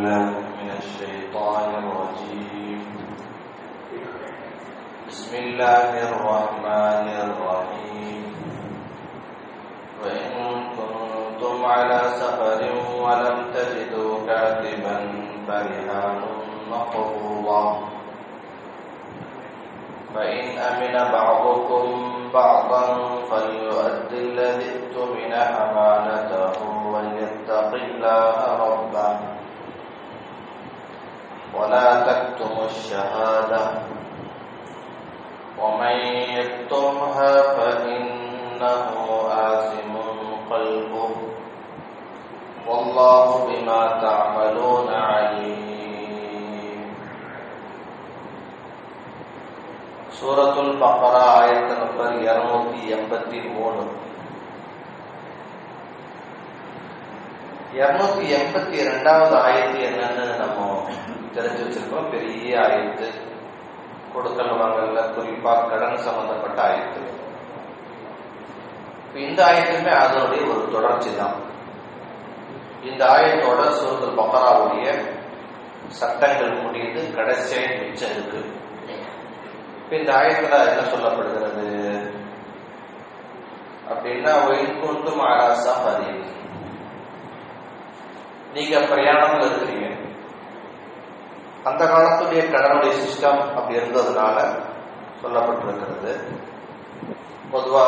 بالله من الشيطان الرجيم. بسم الله الرحمن الرحيم. وإن كنتم على سفر ولم تجدوا كاتبا فرهان مقبوضة فإن أمن بعضكم بعضا فليؤدي الذي اؤتمن أمانته وليتق الله ربه ولا تكتموا الشهادة ومن يكتمها فإنه آثم قلبه والله بما تعملون عليم. சூரத்துல் பக்ரா ஆயத்து நம்பர் 283. 282வது ஆயத்து என்னன்னு நம்ம தெரிஞ்சு வச்சிருக்கோம். பெரிய ஆயத்து, கொடுக்கல் வாங்கல, குறிப்பா கடன் சம்பந்தப்பட்ட ஆயத்து. இந்த ஆயத்துமே அதனுடைய ஒரு தொடர்ச்சி தான். இந்த ஆயத்தோட சூரத்துல் பக்ராவுடைய சட்டங்கள் முடிந்து கடைசியாக மிச்சம் இருக்கு. இந்த ஆயத்துல என்ன சொல்லப்படுகிறது அப்படின்னா, வைகுண்டும் ஆராசா பதி, நீங்க பிரயாணம் இருக்கிறீங்க. அந்த காலத்துடைய கடனுடைய சிஸ்டம் அப்படி இருந்ததுனால சொல்லப்பட்டிருக்கிறது. பொதுவா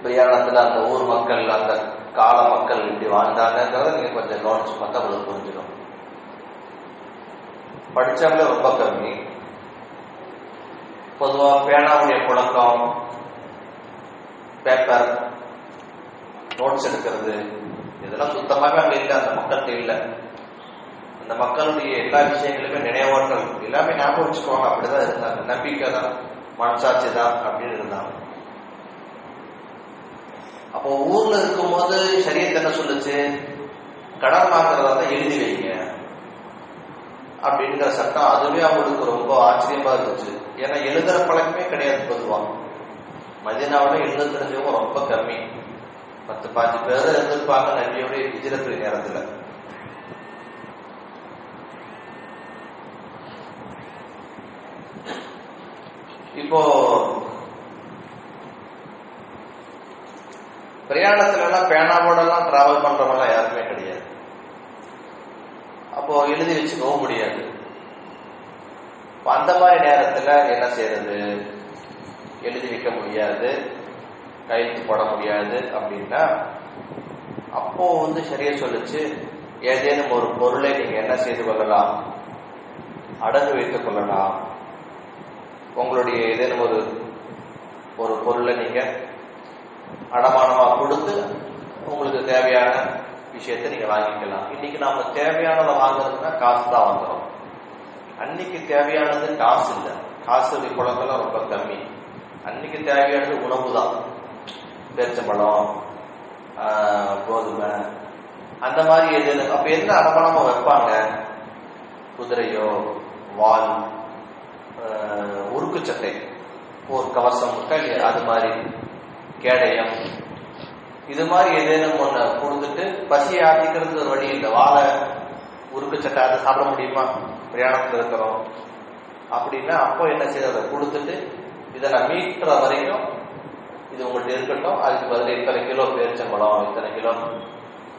பிரயாணத்துல அந்த ஊர் மக்கள், அந்த கால மக்கள் இப்படி வாழ்ந்தாங்கிறத நீங்க கொஞ்சம் கவனிச்சு பார்த்தா உங்களுக்கு புரிஞ்சிடும். படிச்சவங்க ரொம்ப கம்மி. பொதுவாக பேனாவுடைய புழக்கம், பேப்பர், நோட்ஸ் எடுக்கிறது, இதெல்லாம் சுத்தமாக அங்கே இல்லை, அந்த மக்கள்கிட்ட இல்லை. அந்த மக்களுடைய எல்லா விஷயங்களுமே நினைவாற்றல் எல்லாமே ஞாபகம் வச்சுக்குவாங்க. அப்படிதான் இருந்தாங்க. நம்பிக்கை தான், மனசாட்சி தான் அப்படின்னு இருந்தாங்க. அப்போ ஊர்ல இருக்கும்போது சரியத் என்ன சொல்லுச்சு, கடன் வாங்குறதா தான் எழுதி வைங்க அப்படிங்கிற சட்டம். அதுவே அவங்களுக்கு ரொம்ப ஆச்சரியமா இருந்துச்சு. ஏன்னா எழுதுற பழக்கமே கிடையாது. பொதுவாக மதீனாவில் எழுத தெரிஞ்சவங்க ரொம்ப கம்மி. 10-15 பேர் இருந்திருப்பாங்க நபியோடைய ஹிஜ்ரத்து நேரத்துல. இப்போ பிரயாணத்துல எல்லாம் பேனாவோட எல்லாம் டிராவல் பண்றவங்கலாம் யாருமே கிடையாது. அப்போ எழுதி வச்சுக்கவும் முடியாது. அந்த மாதிரி நேரத்துல என்ன செய்யறது, எழுதி வைக்க முடியாது, கையெழுத்து போட முடியாது அப்படின்னா, அப்போ சரியா சொல்லுச்சு, ஏதேனும் ஒரு பொருளை நீங்க என்ன செய்து கொள்ளலாம், அடகு வைத்துக் கொள்ளலாம். உங்களுடைய ஏதேனும் ஒரு பொருளை நீங்க அடமானமா கொடுத்து உங்களுக்கு தேவையான விஷயத்தை நீங்க வாங்கிக்கலாம். இன்னைக்கு நாம தேவையானதை வாங்குறதுன்னா காசு தான் வாங்குறோம். அன்னைக்கு தேவையானது காசு இல்லை. காசு புழக்கெல்லாம் ரொம்ப கம்மி. அன்னைக்கு தேவையானது உணவு தான். பேரிச்சம்பழம், கோதுமை, அந்த மாதிரி எது. அப்ப என்ன அடமானமா வைப்பாங்க, குதிரையோ, வால், உருக்கு சட்டை, ஒரு கவசம், அது மாதிரி கேடயம், இது மாதிரி ஏதேனும் ஒண்ணு கொடுத்துட்டு பசியை ஆத்திக்கிறது ஒரு வழி இல்லை. வாழை, உருக்கு சட்டை, அதை சாப்பிட முடியுமா, பிரயாணத்தில் இருக்கிறோம் அப்படின்னா அப்போ என்ன செய்ய, அதை கொடுத்துட்டு இதை நான் மீட்கிற வரைக்கும் இது உங்கள்கிட்ட இருக்கட்டும், அதுக்கு பதில் இத்தனை கிலோ பேரிச்சம்பழம், இத்தனை கிலோ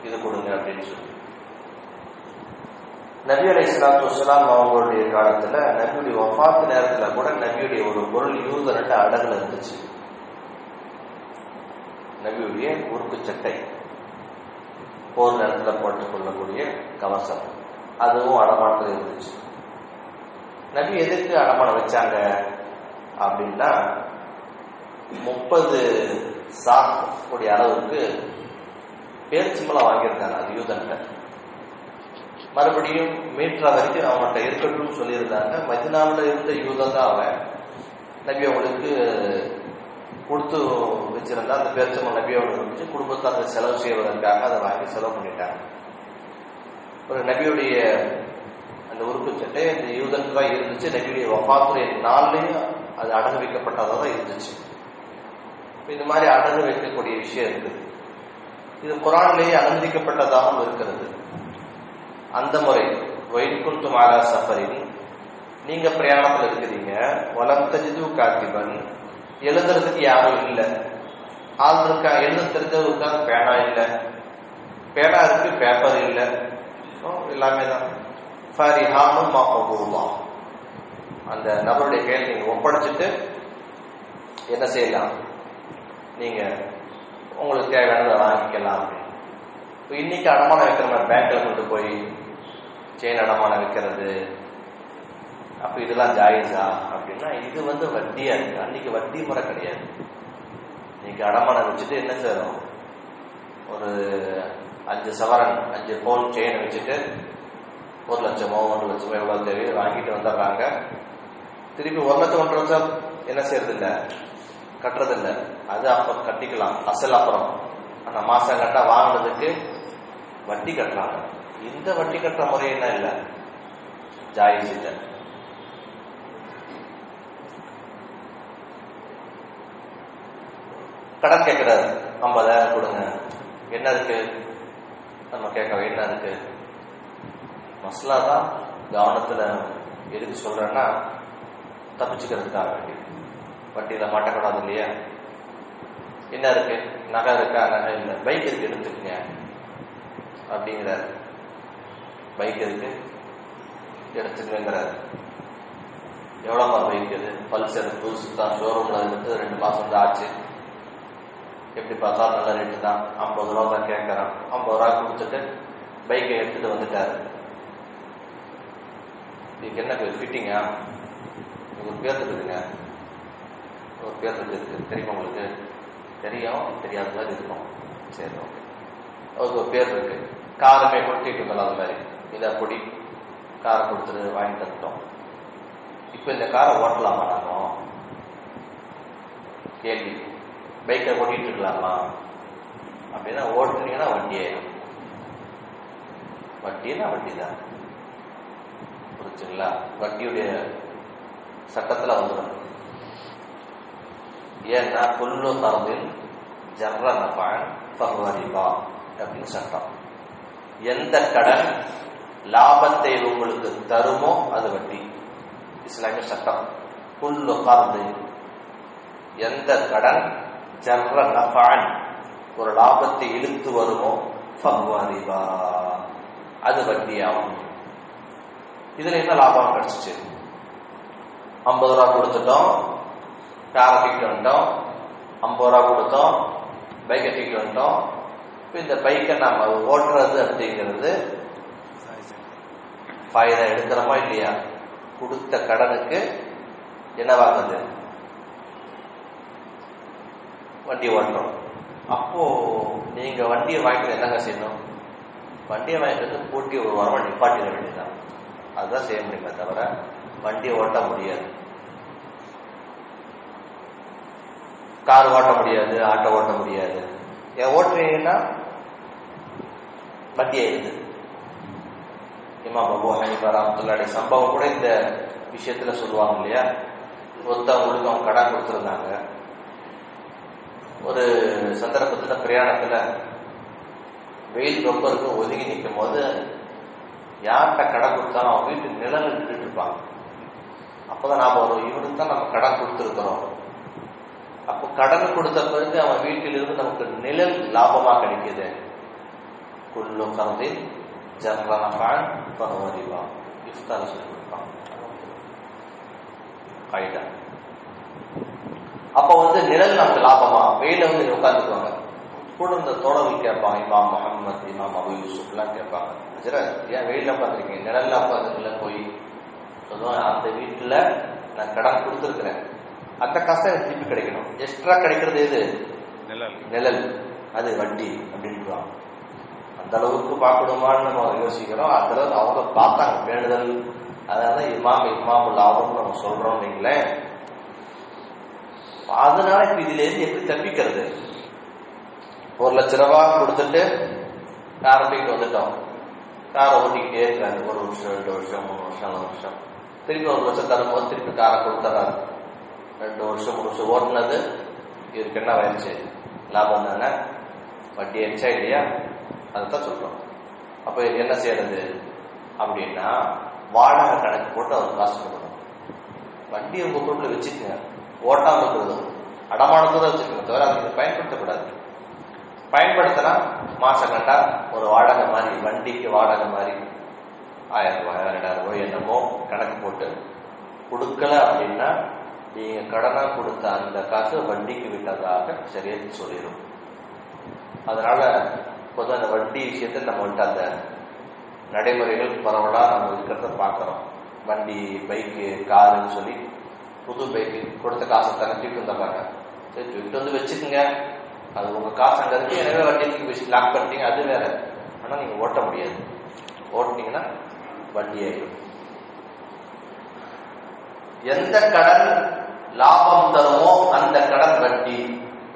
இது கொடுங்க அப்படின்னு சொல்லி. நபி அலைஹிஸ்ஸலாத்து வஸ்ஸலாம் அவங்களுடைய காலத்துல, நபியுடைய வஃபாத் நேரத்துல கூட நபியுடைய ஒரு பொருள் யூதர்கிட்ட அடகுல இருந்துச்சு. நபியுடைய உருக்கு சட்டை, போர் நேரத்தில் போட்டுக் கொள்ளக்கூடிய கவசம், அதுவும் அடமானத்தில் இருந்துச்சு. நபி எதுக்கு அடமானம் வச்சாங்க அப்படின்னா, 30 சாக் கூடிய அளவுக்கு பேரிச்சம்பழம் வாங்கியிருந்தாங்க அது யூதன்கிட்ட. மறுபடியும் மீட்ரா வரைக்கும் அவங்கள்ட்ட இருக்கட்டும் சொல்லியிருந்தாங்க. மதீனாவில் இருந்த யூதன் தான் அவன். நபி அவங்களுக்கு கொடுத்து வச்சிருந்தா அந்த பேரிச்சம்பழம் நபி அவங்களுக்கு வச்சு குடும்பத்தை அதை செலவு செய்வதற்காக அதை வாங்கி செலவு பண்ணிட்டாங்க. ஒரு நபியுடைய அந்த உறுப்பு சட்டை அந்த யூதனுக்கு தான் இருந்துச்சு. நபியுடைய வஃபாத்துடைய நாள்லையும் அது அடகு வைக்கப்பட்டதாக தான் இருந்துச்சு. இந்த மாதிரி அடகு வைக்கக்கூடிய விஷயம் இருக்குது. இது குர்ஆனிலேயே அனுமதிக்கப்பட்டதாகவும் இருக்கிறது. அந்த முறை வைகுந்து மாலா சஃபரின், நீங்க பிரயாணத்தில் இருக்கிறீங்க, வலம் தஜிது காத்திபன், எழுதுறதுக்கு யாரும் இல்லை, ஆள் இருக்கா, எழுத தெரிஞ்சவருக்கா, பேனா இல்லை, பேனா இருக்கு பேப்பர் இல்லை, எல்லாமே தான். ஃபரிஹானும் மஹபூபா, அந்த நபருடைய கையில் நீங்க ஒப்படைச்சிட்டு என்ன செய்யலாம், நீங்க உங்களுக்கு தேவையானதை வாங்கிக்கலாம் அப்படின்னு. இப்போ இன்னைக்கு அடமானம் வைக்கிற மாதிரி பேங்க்ல கொண்டு போய் செயின் அடமானம் வைக்கிறது, அப்ப இதெல்லாம் ஜாயிஸா அப்படின்னா இது வட்டியா இருக்கு. அன்னைக்கு வட்டி முறை கிடையாது. இன்னைக்கு அடமானம் வச்சுட்டு என்ன செய்யணும், ஒரு 5 சவரன் 5 பவுன் செயின் வச்சுட்டு 1 லட்சமோ 1 லட்சமோ எவ்வளவு தேவையோ வாங்கிட்டு வந்துடுறாங்க. திருப்பி 1 லட்சம் 1 லட்சம் என்ன செய்யறது இல்லை, கட்டுறது இல்லை. அது அப்ப கட்டிக்கலாம் அசல் அப்புறம். ஆனா மாசம் கட்டா வாங்கினதுக்கு வட்டி கட்டுறாங்க. இந்த வட்டி கட்டுற முறை என்ன இல்லை, ஜாயிஸ் இல்லை. கடன் கேட்கிறாரு, 50,000 கொடுங்க, என்ன இருக்கு நம்ம கேட்க, என்ன இருக்கு, மசலா தான் கவனத்துல எதுக்கு சொல்றேன்னா தப்பிச்சுக்கிறதுக்காக வேண்டி. வட்டியில மாட்டக்கூடாது இல்லையா. என்ன இருக்கு, நகை இருக்கா, நகை இல்லை, பைக் இருக்கு எடுத்துக்கங்க அப்படிங்கிறார். பைக் இருக்கு எடுத்துக்கங்கிறார். எவ்வளோமா பைக் இது, பல்சர் புதுசு தான், ஷோரூம்ல இருந்து 2 மாசம் தான் ஆச்சு, எப்படி பார்த்தா நல்ல ரேட்டு தான், 50 ரூபா தான் கேட்கறான். 50 ரூபா கொடுத்துட்டு பைக்கை எடுத்துட்டு வந்துட்டாரு. இதுக்கு என்ன ஃபிட்டிங்கா, ஒரு பேர் இருக்குதுங்க, ஒரு பேர் இருக்கு, தெரியுமா உங்களுக்கு, தெரியும், தெரியாத மாதிரி இருக்கும், சரி ஓகே, அவருக்கு ஒரு பேர் இருக்கு. காரமே கொடுத்துட்டு இருந்தோம், அது மாதிரி இதை பொடி காரை கொடுத்துட்டு வாங்கி தந்துட்டோம். இப்போ இந்த காரை ஓட்டலாமா நானும், கேள்வி. பைக்கை ஓட்டிட்டு இருக்கலாமா அப்படின்னா, ஓட்டுனீங்கன்னா வண்டி ஆயிடும். வட்டினா வட்டி தான், புரிச்சுங்களா. வட்டியுடைய சட்டத்துல வந்துடும். ஏன்னா புல்லு தரதில் ஜர்ர நஃபஅன் ஃபஹுவ ரிபா அப்படின்னு சட்டம். எந்த கடன் லாபத்தை உங்களுக்கு தருமோ அது வட்டி, இஸ்லாமிய சட்டம். புல்லு கர்து, எந்த கடன் ஜர்ர நஃபஅன் ஒரு லாபத்தை இழுத்து வருமோ ஃபஹுவ ரிபா, அது வட்டியாகும். இதுல என்ன லாபம் கிடைச்சிச்சு, 50 ரூபா கொடுத்துட்டோம், காரை தூக்கிட்டு வந்துட்டோம், 50 ரூபா கொடுத்தோம், பைக்கை தூக்கிட்டு வந்துட்டோம். இப்போ இந்த பைக்கை நம்ம ஓட்டுறது அப்படிங்கிறது ஃபாயிதா எடுக்கிறோமா இல்லையா, கொடுத்த கடனுக்கு என்னவாகுது, வண்டி ஓட்டுறோம். அப்போ நீங்க வண்டியை வாங்கிட்டு என்னங்க செய்யணும், வண்டியை வாங்கிட்டு போட்டி ஒரு வாரமா நிப்பாட்டிட வேண்டியதுதான். அதுதான் செய்ய முடியுமே தவிர வண்டியை ஓட்ட முடியாது. கார் ஓட்ட முடியாது, ஆட்டோ ஓட்ட முடியாது. ஏன் ஓட்டுறீங்கன்னா வட்டி ஆயிடுது. இமாம் அபூ ஹனீஃபா ரஹ்மத்துல்லாஹி சம்பவம் கூட இந்த விஷயத்துல சொல்லுவாங்க இல்லையா. ஒருத்தவங்களுக்கு அவங்க கடன் கொடுத்துருந்தாங்க. ஒரு சந்தர்ப்பத்துல பிரயாணத்துல வெயில் ரொம்ப இருக்கும், ஒதுங்கி நிற்கும் போது யார்கிட்ட கடன் கொடுத்தாலும் அவங்க வீட்டு நிழல் நின்றுட்டு இருப்பாங்க. அப்பதான் நாம வரும், இவனுக்கு தான் நம்ம கடன் கொடுத்துருக்கிறோம். அப்போ கடன் கொடுத்த பிறகு அவன் வீட்டிலிருந்து நமக்கு நிழல் லாபமா கிடைக்குது. குல்லு கர்தின் ஜர்ர நஃபஅன் ஃபஹுவ ரிபா, இஃப்தார் சொல்லி கொடுப்பாங்க. அப்போ நிழல் நமக்கு லாபமா, வெயில உட்காந்துக்குவாங்க. கூட இருந்த தோழர்கள் கேட்பாங்க, இமாம் முஹம்மத், இமாம் அபு யூசுப்லாம் கேட்பாங்க, ஏன் வெயில உட்காந்துருக்கீங்க, நிழல்ல உட்காந்துருக்கல போய் சொல்லுவாங்க, அந்த வீட்டுல நான் கடன் கொடுத்துருக்கிறேன், அந்த காசு எனக்கு திருப்பி கிடைக்கணும், எக்ஸ்ட்ரா கிடைக்கிறது எது, நிழல், அது வட்டி அப்படின்ட்டு. அந்த அளவுக்கு பார்க்கணுமான்னு நம்ம யோசிக்கிறோம். அந்த அளவுக்கு அவங்க பார்த்தாங்க பேணுதல். அதனால இமாம் லாபம்னு நம்ம சொல்றோம் நீங்களேன். அதனால இப்ப இதுல இருந்து எப்படி தப்பிக்கிறது, 1 லட்ச ரூபா கொடுத்துட்டு காரை தூக்கிட்டு வந்துட்டோம், காரை ஓட்டிக்கிட்டே இருக்காரு, 1 வருஷம் 2 வருஷம் 3 வருஷம் 4 வருஷம், திருப்பி 1 வருஷம் தரும்போது திருப்பி காரை கொடுத்துறாரு. 2 வருஷம் 3 வருஷம் ஓட்டுனது இதுக்கு என்ன ஆயிடுச்சு, லாபம் தானே, வட்டி ஆயிடுச்சா இல்லையா, அதைத்தான் சொல்றோம். அப்ப என்ன செய்யறது, அப்படின்னா வாடகை கணக்கு போட்டு அவர் காசு கொடுக்கணும். வண்டியை உங்க பொருட்களை வச்சுக்கோங்க, ஓட்டாம இருக்கிறதும் அடமானத்தோட வச்சுக்கோங்க, தவிர அதுக்கு பயன்படுத்தக்கூடாது. பயன்படுத்தினா மாசம் கண்டா ஒரு வாடகை மாதிரி, வண்டிக்கு வாடகை மாதிரி 1000 ரூபாய் 2000 ரூபாய் என்னமோ கணக்கு போட்டு கொடுக்கல அப்படின்னா நீங்க கடனா கொடுத்த அந்த காசு வண்டிக்கு விட்டதாக சரியா சொல்லிடும். அதனால பொதுவாக அந்த வட்டி விஷயத்தில் நம்ம வந்துட்டு அந்த நடைமுறைகள் பரவலாக நம்ம இருக்கிறத பார்க்குறோம். வண்டி, பைக்கு, காருன்னு சொல்லி புது பைக்கு கொடுத்த காசை தர தூக்கி வந்துடுறாங்க. சரி, தூக்கிட்டு வந்து வச்சுக்கோங்க, அது உங்கள் காசு அங்கே இருக்கு, எனவே வண்டிக்கு வச்சு லாக் பண்ணிட்டீங்க, அது வேற. ஆனால் நீங்கள் ஓட்ட முடியாது. ஓட்டினீங்கன்னா வட்டி ஆயிடும். எந்த கடன் லாபம் தருமோ அந்த கடன் வட்டி.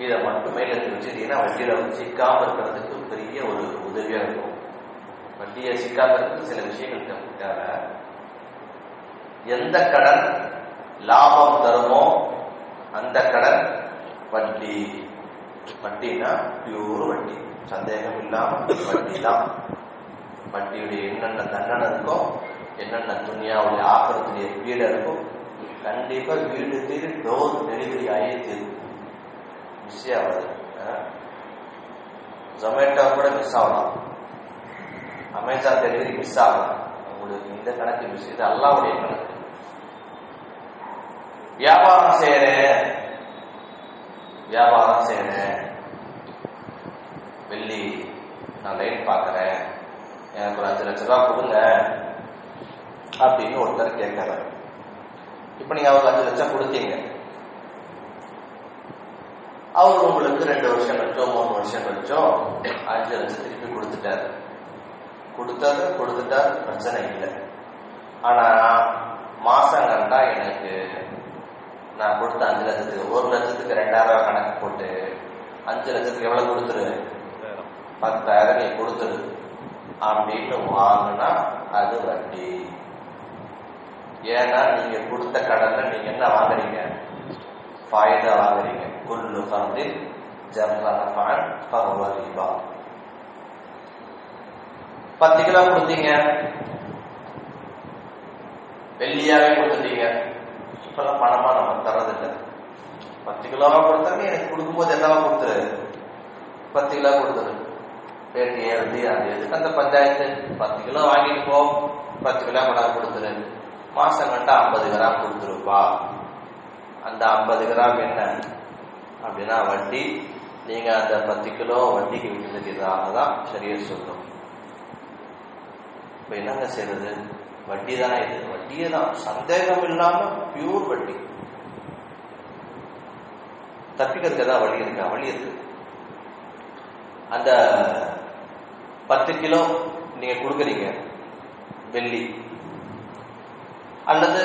இதை மட்டும் மேல வச்சுட்டீங்கன்னா வட்டியில சிக்காம இருக்கிறதுக்கு பெரிய ஒரு உதவியா இருக்கும். வட்டியை சிக்காம இருக்கிறது சில விஷயங்கள் தேவை. எந்த கடன் லாபம் தருமோ அந்த கடன் வட்டி. வட்டினா பியூர் வட்டி, சந்தேகம் இல்லாம வட்டி தான். வட்டியுடைய என்னென்ன தண்டனை இருக்கோ, என்னென்ன துணியாவுடைய ஆக்கிறதுடைய பீடை இருக்கும், கண்டிப்பா வீடு வீடு டோர் டெலிவரி ஆகி தீரும். மிஸ் ஆகாது. ஜொமேட்டோ கூட மிஸ் ஆகலாம், அமேசான் டெலிவரி மிஸ் ஆகலாம். உங்களுக்கு இந்த கணக்கு மிஸ், இது அல்லாவுடைய கணக்கு. வியாபாரம் செய்யறேன், வெள்ளி நான் லைன் பார்க்கறேன், எனக்கு ஒரு 5 லட்சம் ரூபாய் கொடுங்க அப்படின்னு ஒருத்தர் கேட்கிறார். இப்ப நீங்க அவருக்கு 5 லட்சம் கொடுத்தீங்க, அவர் உங்களுக்கு 2 வருஷம் கழிச்சோ 3 வருஷம் கழிச்சோ 5 லட்சம் திருப்பி கொடுத்துட்டார், பிரச்சனை இல்லை. ஆனா மாசம் கண்டா எனக்கு நான் கொடுத்த 5 லட்சத்துக்கு 1 லட்சத்துக்கு 2000 ரூபாய் கணக்கு போட்டு 5 லட்சத்துக்கு எவ்வளவு கொடுத்துரு, 10,000 நீ கொடுத்துரு அப்படின்னு வாங்கினா அது வட்டி. ஏன்னா நீங்க கொடுத்த கடன்ல நீங்க என்ன வாங்குறீங்க, ஃபாயிதா வாங்குறீங்க. குல்லு கர்தின் ஜர்ர நஃபஅன் ஃபஹுவ ரிபா. 10 கிலோ கொடுத்தீங்க, வெள்ளியாவே கொடுத்துட்டீங்க. இப்பெல்லாம் பணமா நம்ம தர்றதில்லை. 10 கிலோவா கொடுத்தாங்க, எனக்கு கொடுக்கும்போது என்னவா கொடுத்துரு, 10 கிலோ கொடுத்துரு. பேட்டி எழுதி அது எதுக்கு அந்த பஞ்சாயத்து, 10 கிலோ வாங்கிட்டு போ, 10 கிலோ கொண்டாந்து கொடுத்துரு. மாசம் கண்டா 50 கிராம் கொடுத்துருப்பா. அந்த 50 கிராம் என்ன அப்படின்னா வட்டி. நீங்க அந்த 10 கிலோ வட்டிக்கு விட்டுதான் தான் சரியா சொல்லும். இப்ப என்னங்க செய்யறது, வட்டி தானே இது, வட்டியே தான், சந்தேகம் இல்லாம பியூர் வட்டி. தப்பிக்கிறதுக்கு ஏதாவது வழி இருக்கா? வழி இருக்கு. அந்த 10 கிலோ நீங்க கொடுக்குறீங்க வெள்ளி, அல்லது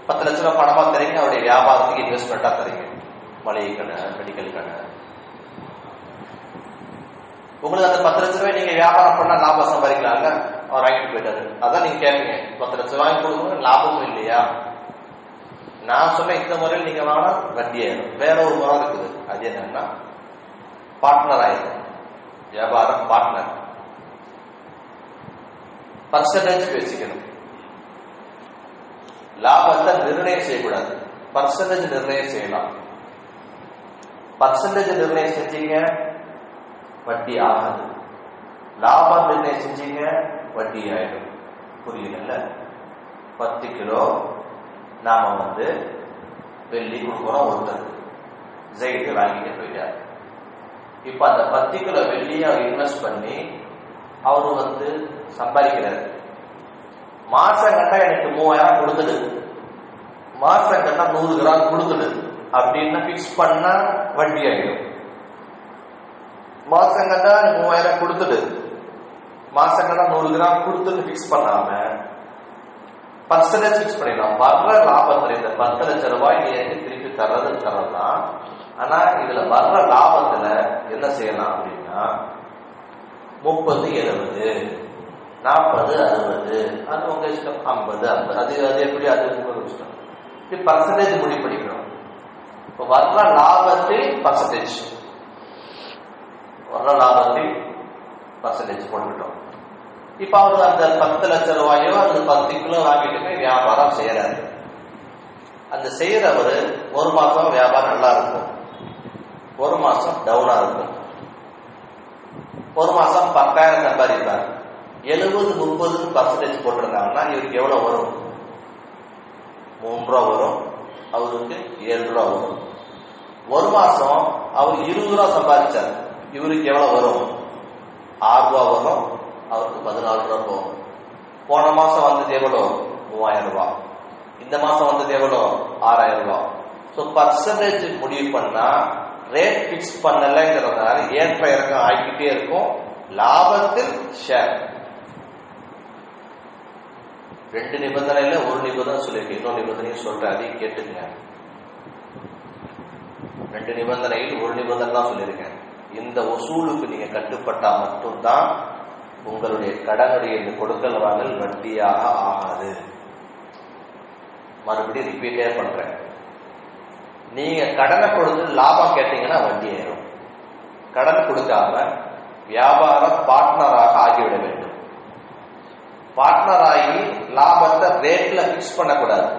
10 லட்ச ரூபாய் பணமா தரீங்க, அவருடைய வியாபாரத்துக்கு இன்வெஸ்ட்மெண்டா தரீங்க, மளிகை கடை, மெடிக்கல் கடை. உங்களுக்கு அந்த 10 லட்ச ரூபாய் நீங்க வியாபாரம் பண்ணா லாபம் சம்பாதிக்கலாங்க, அவர் வாங்கிட்டு போயிட்டாரு. அதான் நீங்க கேட்பீங்க, 10 லட்ச ரூபாய் கொடுக்கணும், லாபமும் இல்லையா? நான் சொன்ன இந்த முறையில் நீங்க வாங்கினா வட்டி ஆயிடும். வேற ஒரு முறை இருக்குது, அது என்னன்னா பார்ட்னர் ஆயிடும். வியாபாரம் பார்ட்னர், பர்சன்டேஜ் பேசிக்கணும். லாபத்தை நிர்ணயம் செய்யக்கூடாது, பர்சன்டேஜ் நிர்ணயம் செய்யலாம். பர்சன்டேஜ் நிர்ணயம் செஞ்சீங்க வட்டி ஆகாது, லாபம் நிர்ணயம் செஞ்சீங்க வட்டி ஆயிடும். புரியல? 10 கிலோ நாம வெள்ளி கொடுக்குறோம், ஒருத்தர் ஜெயிட்டு வாங்கிட்டு போயிட்டார். இப்ப அந்த 10 கிலோ வெள்ளியை அவர் இன்வெஸ்ட் பண்ணி அவரு சம்பாதிக்கிறாரு. மாசம் கண்டா எனக்கு 3000 கொடுத்துடு, மாசம் கண்டா 100 கிராம் கொடுத்துடு அப்படின்னு பிக்ஸ் பண்ணா வட்டி ஆகிடும். மாசம் கண்டா 3000 கொடுத்துடு, மாசம் கண்டா 100 கிராம் கொடுத்துட்டு பிக்ஸ் பண்ணாம பர்சன்டேஜ் பிக்ஸ் பண்ணிடலாம். வர்ற லாபத்துல இந்த 10 லட்சம் ரூபாய் திருப்பி தரதான். ஆனா இதுல வர்ற லாபத்துல என்ன செய்யலாம் அப்படின்னா 30, 70, 40, 60, அது உங்க இஷ்டம். 50, 50, அது எப்படி, அது உங்க இஷ்டம். இது பர்சன்டேஜ் முடிவு பண்ணிக்கணும். இப்போ வர்ற லாபத்தில் பர்சன்டேஜ் போட்டுக்கிட்டோம். இப்ப அவரு அந்த 10 லட்சம் ரூபாயோ அந்த 10 கிலோ வாங்கிட்டு போய் வியாபாரம் செய்யறாரு. அந்த செய்யறவரு ஒரு மாசம் வியாபாரம் நல்லா இருக்கும், ஒரு மாசம் டவுனா இருக்கும். ஒரு மாசம் 10,000 சம்பாதிப்பார். 70-30% போட்டிருந்தாங்கன்னா இவருக்கு எவ்வளவு வரும்? 3 ரூபா வரும், அவருக்கு 7 ரூபா வரும். ஒரு மாசம் அவர் 20 ரூபா சம்பாதிச்சார், இவருக்கு எவ்வளவு வரும்? 6 ரூபா வரும், அவருக்கு 14 ரூபா போகும். போன மாசம் வந்தது எவ்வளோ? 3000 ரூபாய். இந்த மாசம் வந்தது எவ்வளோ? 6000 ரூபாய். ஸோ பர்சன்டேஜ் முடிவு பண்ணா ரேட் பிக்ஸ் பண்ணலங்கிறதுனால ஏற்ற இறக்கம் ஆகிக்கிட்டே இருக்கும். லாபத்தில் ஷேர். 2 நிபந்தனையில ஒரு நிபந்தனை சொல்லியிருக்கேன், இன்னொரு நிபந்தனையும் சொல்றேன், அதையும் கேட்டுங்க. 2 நிபந்தனையில் ஒரு நிபந்தனை தான் சொல்லியிருக்கேன். இந்த வசூலுக்கு நீங்க கட்டுப்பட்டா மட்டும்தான் உங்களுடைய கடனுடைய இந்த கொடுக்கல் வாங்கல் வட்டியாக ஆகாது. மறுபடியும் ரிப்பீட்டே பண்றேன். நீங்க கடனை கொடுத்து லாபம் கேட்டீங்கன்னா வட்டி ஆயிரும். கடன் கொடுக்காம வியாபார பார்ட்னராக ஆகிவிட வேண்டும். பார்ட்னர் ஆகி லாபத்தை ரேட்ல பிக்ஸ் பண்ணக்கூடாது,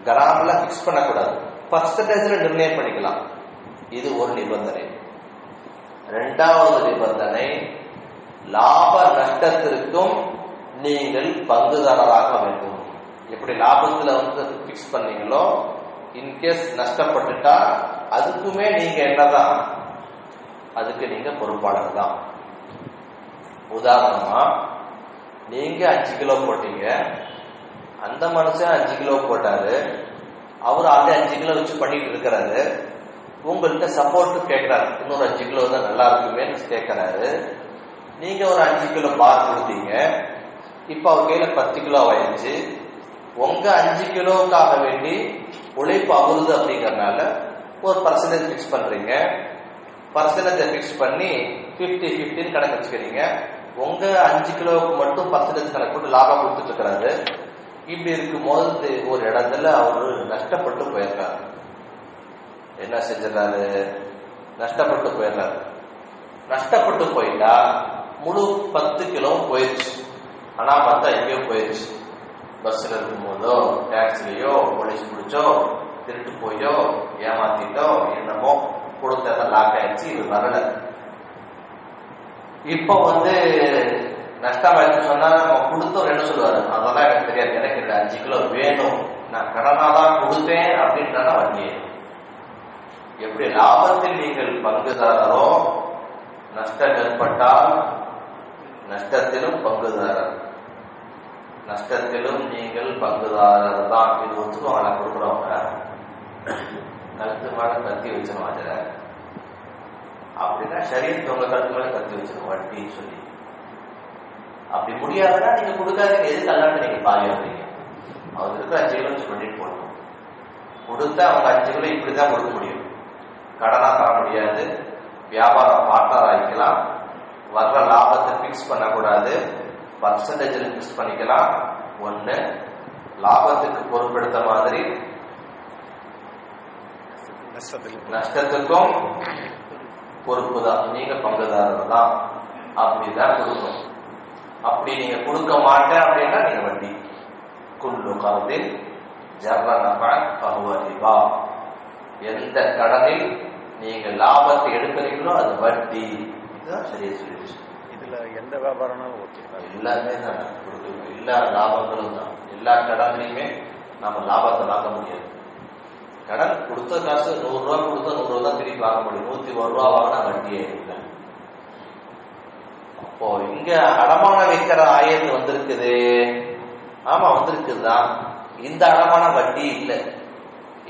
கிராம்ல பிக்ஸ் பண்ணக்கூடாது, பர்சன்டேஜ்ல நிர்ணயம் பண்ணிக்கலாம். இது ஒரு நிபந்தனை. 2வது நிபந்தனை, லாப நஷ்டத்திற்கும் நீங்கள் பங்குதாரராக வேண்டும். எப்படி லாபத்துல பிக்ஸ் பண்ணீங்களோ, இன்கேஸ் நஷ்டப்பட்டுட்டா அதுக்குமே நீங்க என்னதான், அதுக்கு நீங்க பொறுப்பாளர் தான். உதாரணமா நீங்க 5 கிலோ போட்டீங்க, அந்த மனுஷன் 5 கிலோ போட்டாரு, அவர் அதே 5 கிலோ வச்சு பண்ணிட்டு இருக்கிறாரு. உங்கள்கிட்ட சப்போர்ட் கேட்கிறாரு, இன்னொரு 5 கிலோ தான் நல்லா இருக்குமே கேட்கிறாரு. நீங்க ஒரு 5 கிலோ பார் கொடுத்தீங்க, இப்ப அவர் கையில 10 கிலோ ஆயிடுச்சு. உங்க 5 கிலோவுக்காக வேண்டி உழைப்பு அவருது அப்படிங்கறதுனால ஒரு பர்சன்டேஜ் பிக்ஸ் பண்றீங்க. பர்சன்டேஜை பிக்ஸ் பண்ணி 50-50 கணக்கு வச்சுக்கிறீங்க. உங்க 5 கிலோவுக்கு மட்டும் பர்சன்டேஜ் கணக்கு போட்டு லாபம் கொடுத்துட்டு இருக்கிறாரு. இப்படி இருக்கும் போது ஒரு இடத்துல அவரு நஷ்டப்பட்டு போயிருக்காரு. என்ன செஞ்சிடறாரு? நஷ்டப்பட்டு போயிடுறாரு. நஷ்டப்பட்டு போயிட்டா முழு 10 கிலோ போயிடுச்சு. ஆனா மத்த எங்கேயோ போயிடுச்சு. பஸ்ல இருக்கும் போதோ, டாக்ஸிலையோ, போலீஸ் பிடிச்சோ, திருட்டு போயோ, ஏமாத்திட்டோ, என்னமோ கொடுத்த லாக் ஆயிடுச்சு. இது வரல. இப்போ நஷ்டம் ஆயிடுச்சு சொன்னா நம்ம கொடுத்தோம் என்ன சொல்லுவாரு? அதெல்லாம் எனக்கு தெரியாது, எனக்கு இந்த 5 கிலோ வேணும், நான் கடனாதான் கொடுத்தேன் அப்படின்னா வண்டியே. எப்படி லாபத்தில் நீங்கள் பங்குதாரரோ, நஷ்டம் ஏற்பட்டால் நஷ்டத்திலும் பங்குதாரர், நஷ்டத்திலும் நீங்கள் பங்குதாரர் தான். இது ஒத்துக்குவாங்க கொடுக்குறவங்க. கருத்து மேல கத்தி வச்சிடும். அதுல அப்படின்னா சரீரத்தை உங்க கருத்து மேல கத்தி வச்சிடும் வட்டின்னு சொல்லி. அப்படி முடியாதுன்னா நீங்க கொடுக்காதீங்க. எது கல்லாண்டு நீங்க பாதியாடுறீங்க. அவங்க இருக்கிற 5 கிலோ வச்சு பண்ணிட்டு போடணும். கொடுத்தா அவங்க 5 கிலோ இப்படிதான் கொடுக்க முடியும். கடனா தர முடியாது. வியாபாரம் பார்ட்னர் ஆகிக்கலாம். வர்ற லாபத்தை பிக்ஸ் பண்ணக்கூடாது, பர்சன்டேஜில் பிக்ஸ் பண்ணிக்கலாம். ஒண்ணு, லாபத்துக்கு பொறுப்பெடுத்த மாதிரி நஷ்டத்துக்கும் பொறுப்பு தான். நீங்க பங்குதாரர் தான். அப்படிதான் கொடுக்கணும். அப்படி நீங்க கொடுக்க மாட்டேன் அப்படின்னா நீங்க வட்டி. குல்லு கர்தின் ஜர்ர நஃபஅன் ஃபஹுவ ரிபா. எந்த கடனில் நீங்க லாபத்தை எடுக்கிறீங்களோ அது வட்டி. இதுதான் சரியா சொல்லிடுச்சு. இதுல எந்த வியாபாரம்னாலும் ஓகே, எல்லாமே தான் கொடுக்கணும். எல்லா லாபங்களும் தான். எல்லா கடன்லையுமே நாம லாபத்தை வாங்க முடியாது. கடன் கொடுத்த காசு 100 ரூபா கொடுத்தா 100 ரூபா தான் திருப்பி வாங்க முடியும். 101 ரூபா வாங்கினா வட்டியே இல்லை. அப்போ இங்க அடமானம் வைக்கிற ஆயத்து வந்திருக்குது. ஆமா வந்திருக்குதுதான். இந்த அடமானம் வட்டி இல்லை.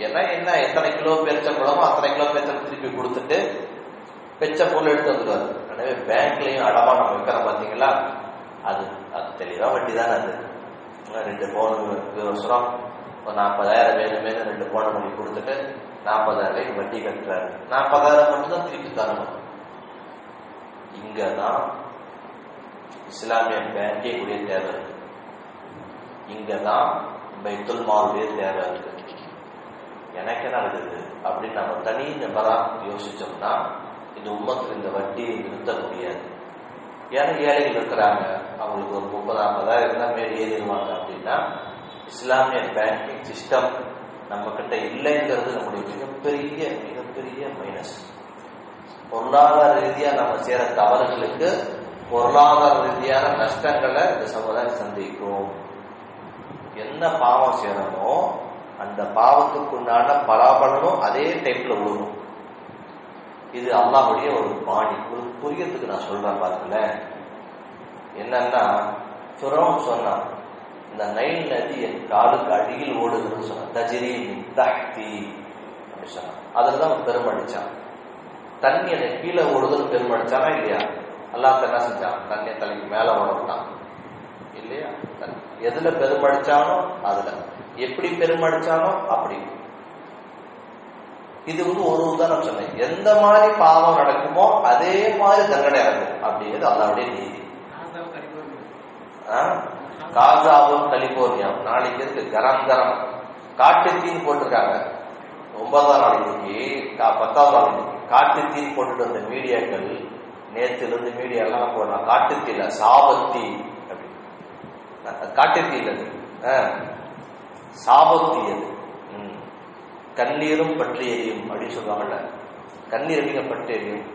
ஏன்னா என்ன, எத்தனை கிலோ பெருச்ச பழமோ அத்தனை கிலோ பெருச்ச திருப்பி கொடுத்துட்டு பெச்ச பொருள் எடுத்து வந்துடுவாரு. எனவே பேங்க்லயும் அடமானம் வைக்கிற பாத்தீங்களா, அது தெளிவா வட்டி தானே. அது 2 பவுன் வருஷம் ஒரு 40,000 வேணுமே 2 பவுன் பண்ணி கொடுத்துட்டு 40,000 வட்டி கட்டுறாரு. 40,000 மட்டும் தான் திருப்பி தரணும். இங்கதான் இஸ்லாமிய பேங்கே கூடிய தேவை இருக்கு. இங்கதான் பைத்துல் மாலுடைய தேவை இருக்கு. எனக்கு என்ன நடக்குது அப்படின்னு நம்ம தனி நபரா யோசிச்சோம்னா இந்த உம்மத்தில் இந்த வட்டியை நிறுத்த முடியாது. ஏன்னா ஏழைகள் இருக்கிறாங்க, அவங்களுக்கு ஒரு 30-50,000 இருந்தால் மேல் ஏறிடுவாங்க அப்படின்னா இஸ்லாமிய பேங்கிங் சிஸ்டம் நம்ம கிட்ட இல்லைங்கிறது நம்முடைய மிகப்பெரிய மைனஸ். பொருளாதார ரீதியா நம்ம செய்யற தவறுகளுக்கு பொருளாதார ரீதியான நஷ்டங்களை இந்த சமுதாயம் சந்திக்கும். என்ன பாவம் செய்யறமோ அந்த பாவத்துக்குண்டான பலாபலனும் அதே டைப்ல விழுகும். இது அல்லாஹ்வுடைய ஒரு பாணி. ஒரு புரியத்துக்கு நான் சொல்றேன் பாருங்கள. என்னன்னா ஃபிரௌன் சொன்னான், இந்த நைல் நதி என் காலுக்கு அடியில் ஓடுதுன்னு சொன்னான். தஜ்ரி மின் தஹ்தி அப்படி சொன்னான். அதுலதான் பெருமடிச்சான். தண்ணி எனக்கு கீழே ஓடுதுன்னு பெருமடிச்சானா இல்லையா? அல்லாஹ் என்ன செஞ்சான்? தண்ணியை தலைக்கு மேல ஓடட்டான் இல்லையா? எதுல பெருமடிச்சானோ அதுல, எப்படி பெருமடிச்சானோ அப்படி. இது ஒரு உதாரணம் சொன்னேன். எந்த மாதிரி பாவம் நடக்குமோ அதே மாதிரி தண்டனை இருக்கும் அப்படிங்கிறது அல்லாஹ்வுடைய நீதி. காசாவும் கலிபோர்னியா நாளைக்கு இருக்கு. கரம் காட்டு தீன் போட்டிருக்காங்க. 9ஆம் நாள் இன்னைக்கு, 10ஆவது நாள் இன்னைக்கு காட்டு தீன் போட்டுட்டு வந்த மீடியாக்கள் நேத்துல இருந்து மீடியா எல்லாம் போடலாம். காட்டுத்தீல சாபத்தீ அப்படி, காட்டுத்தீல் அது சாபத்தீ, அது கண்ணீரும் பற்றி எரியும் அப்படின்னு சொல்லுவாங்கல்ல. கண்ணீர் எப்படிங்க பற்றி எரியும்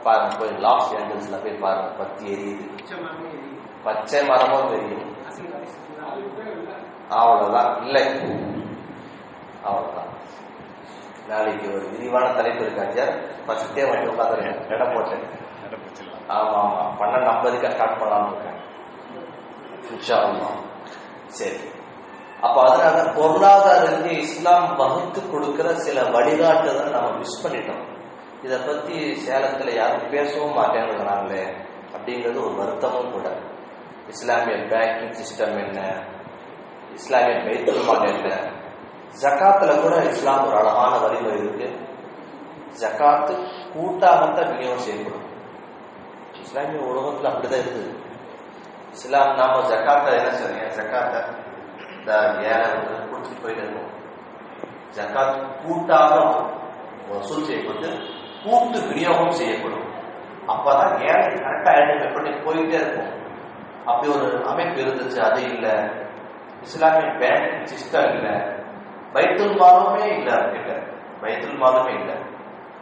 பாருங்க, போய் லாஸ் ஏஞ்சல்ஸ்ல போய் பாருங்க, பத்தி எரியுது. பச்சை மரமும் தெரியும். அவ்வளவுதான், இல்லை அவ்வளவுதான். நாளைக்கு ஒரு விரிவான தலைப்பு இருக்காச்சு. ஃபர்ஸ்டே வந்து உட்காந்துருக்கேன், இடம் போட்டேன். ஆமா 12:50 ஸ்டார்ட் பண்ணலாம்னு இருக்கேன். சரி, அப்ப அதனால பொருளாதார இஸ்லாம் வகுத்து கொடுக்கிற சில வழிகாட்டுதல் நம்ம மிஸ் பண்ணிட்டோம். இதை பத்தி சேலத்துல யாரும் பேசவும் மாட்டேங்கிறாங்களே அப்படிங்கிறது ஒரு வருத்தமும் கூட. இஸ்லாமிய பேங்கிங் சிஸ்டம் என்ன, இஸ்லாமிய பைத்துல் மால் என்ன, ஜகாத்துல கூட இஸ்லாம் ஒரு அழகான வழிமுறை இருக்கு. ஜகாத்து கூட்டாகத்தான் விநியோகம் செய்யப்படும். இஸ்லாமிய உலகத்துல அப்படிதான் இருக்குது. இஸ்லாம் நாம ஜகாத்தை என்ன செய்றீங்க, ஜகாத்தை இந்த ஏழை கொடுத்துட்டு போயிட்டு இருக்கோம். ஜகாத் கூட்டாக வசூல் செய்யப்பட்டு கூட்டு விநியோகம் செய்யப்படும். அப்பதான் ஏழை கரெக்டா ஐடென்டிஃபை பண்ணி போயிட்டே இருக்கும். அப்படி ஒரு அமைப்பு இருந்துச்சு. அது இல்லை. இஸ்லாமிய பேங்கிங் சிஸ்டம் இல்லை. பைத்துல் மாலுமே இல்லை. கிட்ட பைத்துல் மாலுமே இல்லை.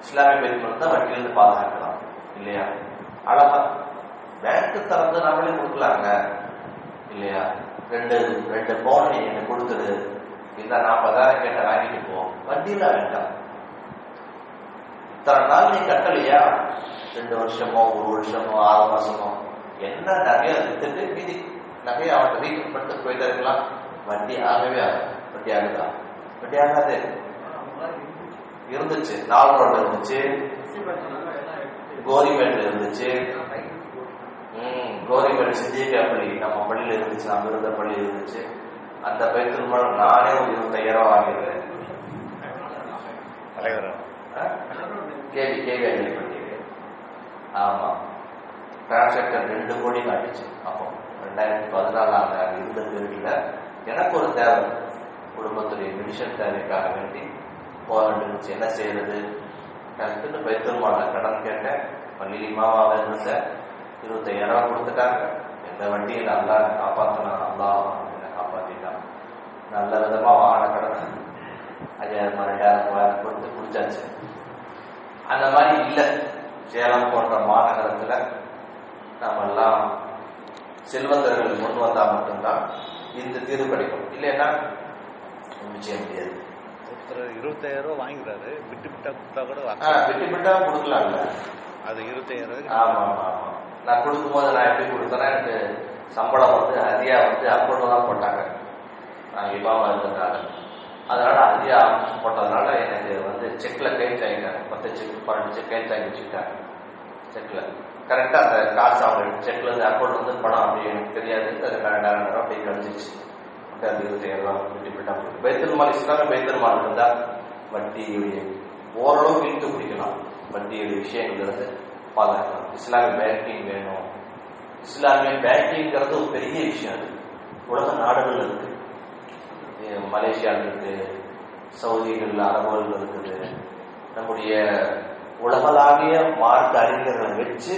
இஸ்லாமிய பைத்துல் தான் வட்டியிலிருந்து பாதுகாக்கலாம் இல்லையா? அழகா பேங்க் திறந்து நம்மளே கொடுக்கலாங்க இல்லையா? ரெண்டு பவுன் நீ எனக்கு கொடுத்துடு, இந்த 40,000 கேட்ட வாங்கிட்டு போ, வட்டியில வேண்டாம். இத்தனை நாள் நீ கட்டலையா, 2 வருஷமோ 1 வருஷமோ 6 மாசமோ என்ன நகையை வித்துட்டு மீதி நகையை அவன் ரீஃபண்ட் பண்ணிட்டு போயிட்டே இருக்கலாம். வட்டி ஆகவே ஆகும். வட்டி ஆகுதா? வட்டி ஆகாது. இருந்துச்சு, 4 ரோடு இருந்துச்சு, கோரிமேட்ல இருந்துச்சு, கோரிமேடு சிஜிபி பள்ளி நம்ம பள்ளியில இருந்துச்சு, நம்ம இருந்த பள்ளி இருந்துச்சு. அந்த பைத்துல் மால் நானே ஒரு 25,000 வாங்கிடுறேன். கேவி பள்ளி. ஆமா, டிரான்சாக்சன் 2 கோடி காட்டுச்சு. அப்போ 2014 இருந்த பீரியட்ல எனக்கு ஒரு தேவை, குடும்பத்துடைய மெடிசன் தேவைக்காக வேண்டி போக வேண்டியிருந்துச்சு. என்ன செய்யறது, கற்றுட்டு பைத்துல் மால்ல கடன் கேட்டேன். பள்ளி மாவாக இருந்த 25,000 கொடுத்துட்டாங்க. எந்த வண்டியில் நல்லா காப்பாற்றினா, நல்லா என்னை காப்பாற்றிட்டான். நல்ல விதமா வாங்கின கடன் 5,000 2,000 கொடுத்து குடிச்சாச்சு. அந்த மாதிரி இல்லை. சேலம் போன்ற மாநகரத்துல நம்ம எல்லாம் செல்வந்தர்கள் முன் வந்தா மட்டும்தான் இந்த தீர்வு கிடைக்கும். இல்லைன்னா செய்ய முடியாது. 25,000 வாங்கிக்கிறாரு, விட்டு விட்டா கொடுத்தா கூட விட்டு கொடுக்கலாம்ல. அது 25,000. ஆமா ஆமா ஆமா. நான் கொடுக்கும்போது நான் எப்படி கொடுத்தேன்னா, எனக்கு சம்பளம் அதிகா அக்கௌண்ட் தான் போட்டாங்க. நான் இமாமா இருந்ததுனால, அதனால அதிகா போட்டதுனால எனக்கு செக்ல கைட் ஆகிட்டாங்க. 10 செக் 12 செக் கைட் ஆகி வச்சுக்கிட்டாங்க. செக்ல கரெக்டா அந்த காசு அவங்க செக்ல இருந்து அக்கௌண்ட் பணம் அப்படி எனக்கு தெரியாது. அது 2,000 அப்படி கழிச்சிச்சு. அந்த 25,000 விட்டு பைத்துல் மால் இஸ்லாமிய பைத்துல் மால் இருந்தா வட்டியுடைய ஓரளவு இழுத்து பிடிக்கலாம். வட்டியுடைய விஷயங்கள் இருந்து பாதுகாக்கலாம். இஸ்லாமிய பேங்கிங் வேணும். இஸ்லாமிய பேங்கிங்கிறது ஒரு பெரிய விஷயம். அது உலக நாடுகள் இருக்கு. மலேசியாவில் இருக்கு, சவுதிகள், அரபுகள் இருக்குது. நம்முடைய உலகளாவிய மார்க்க அறிஞர்களை வச்சு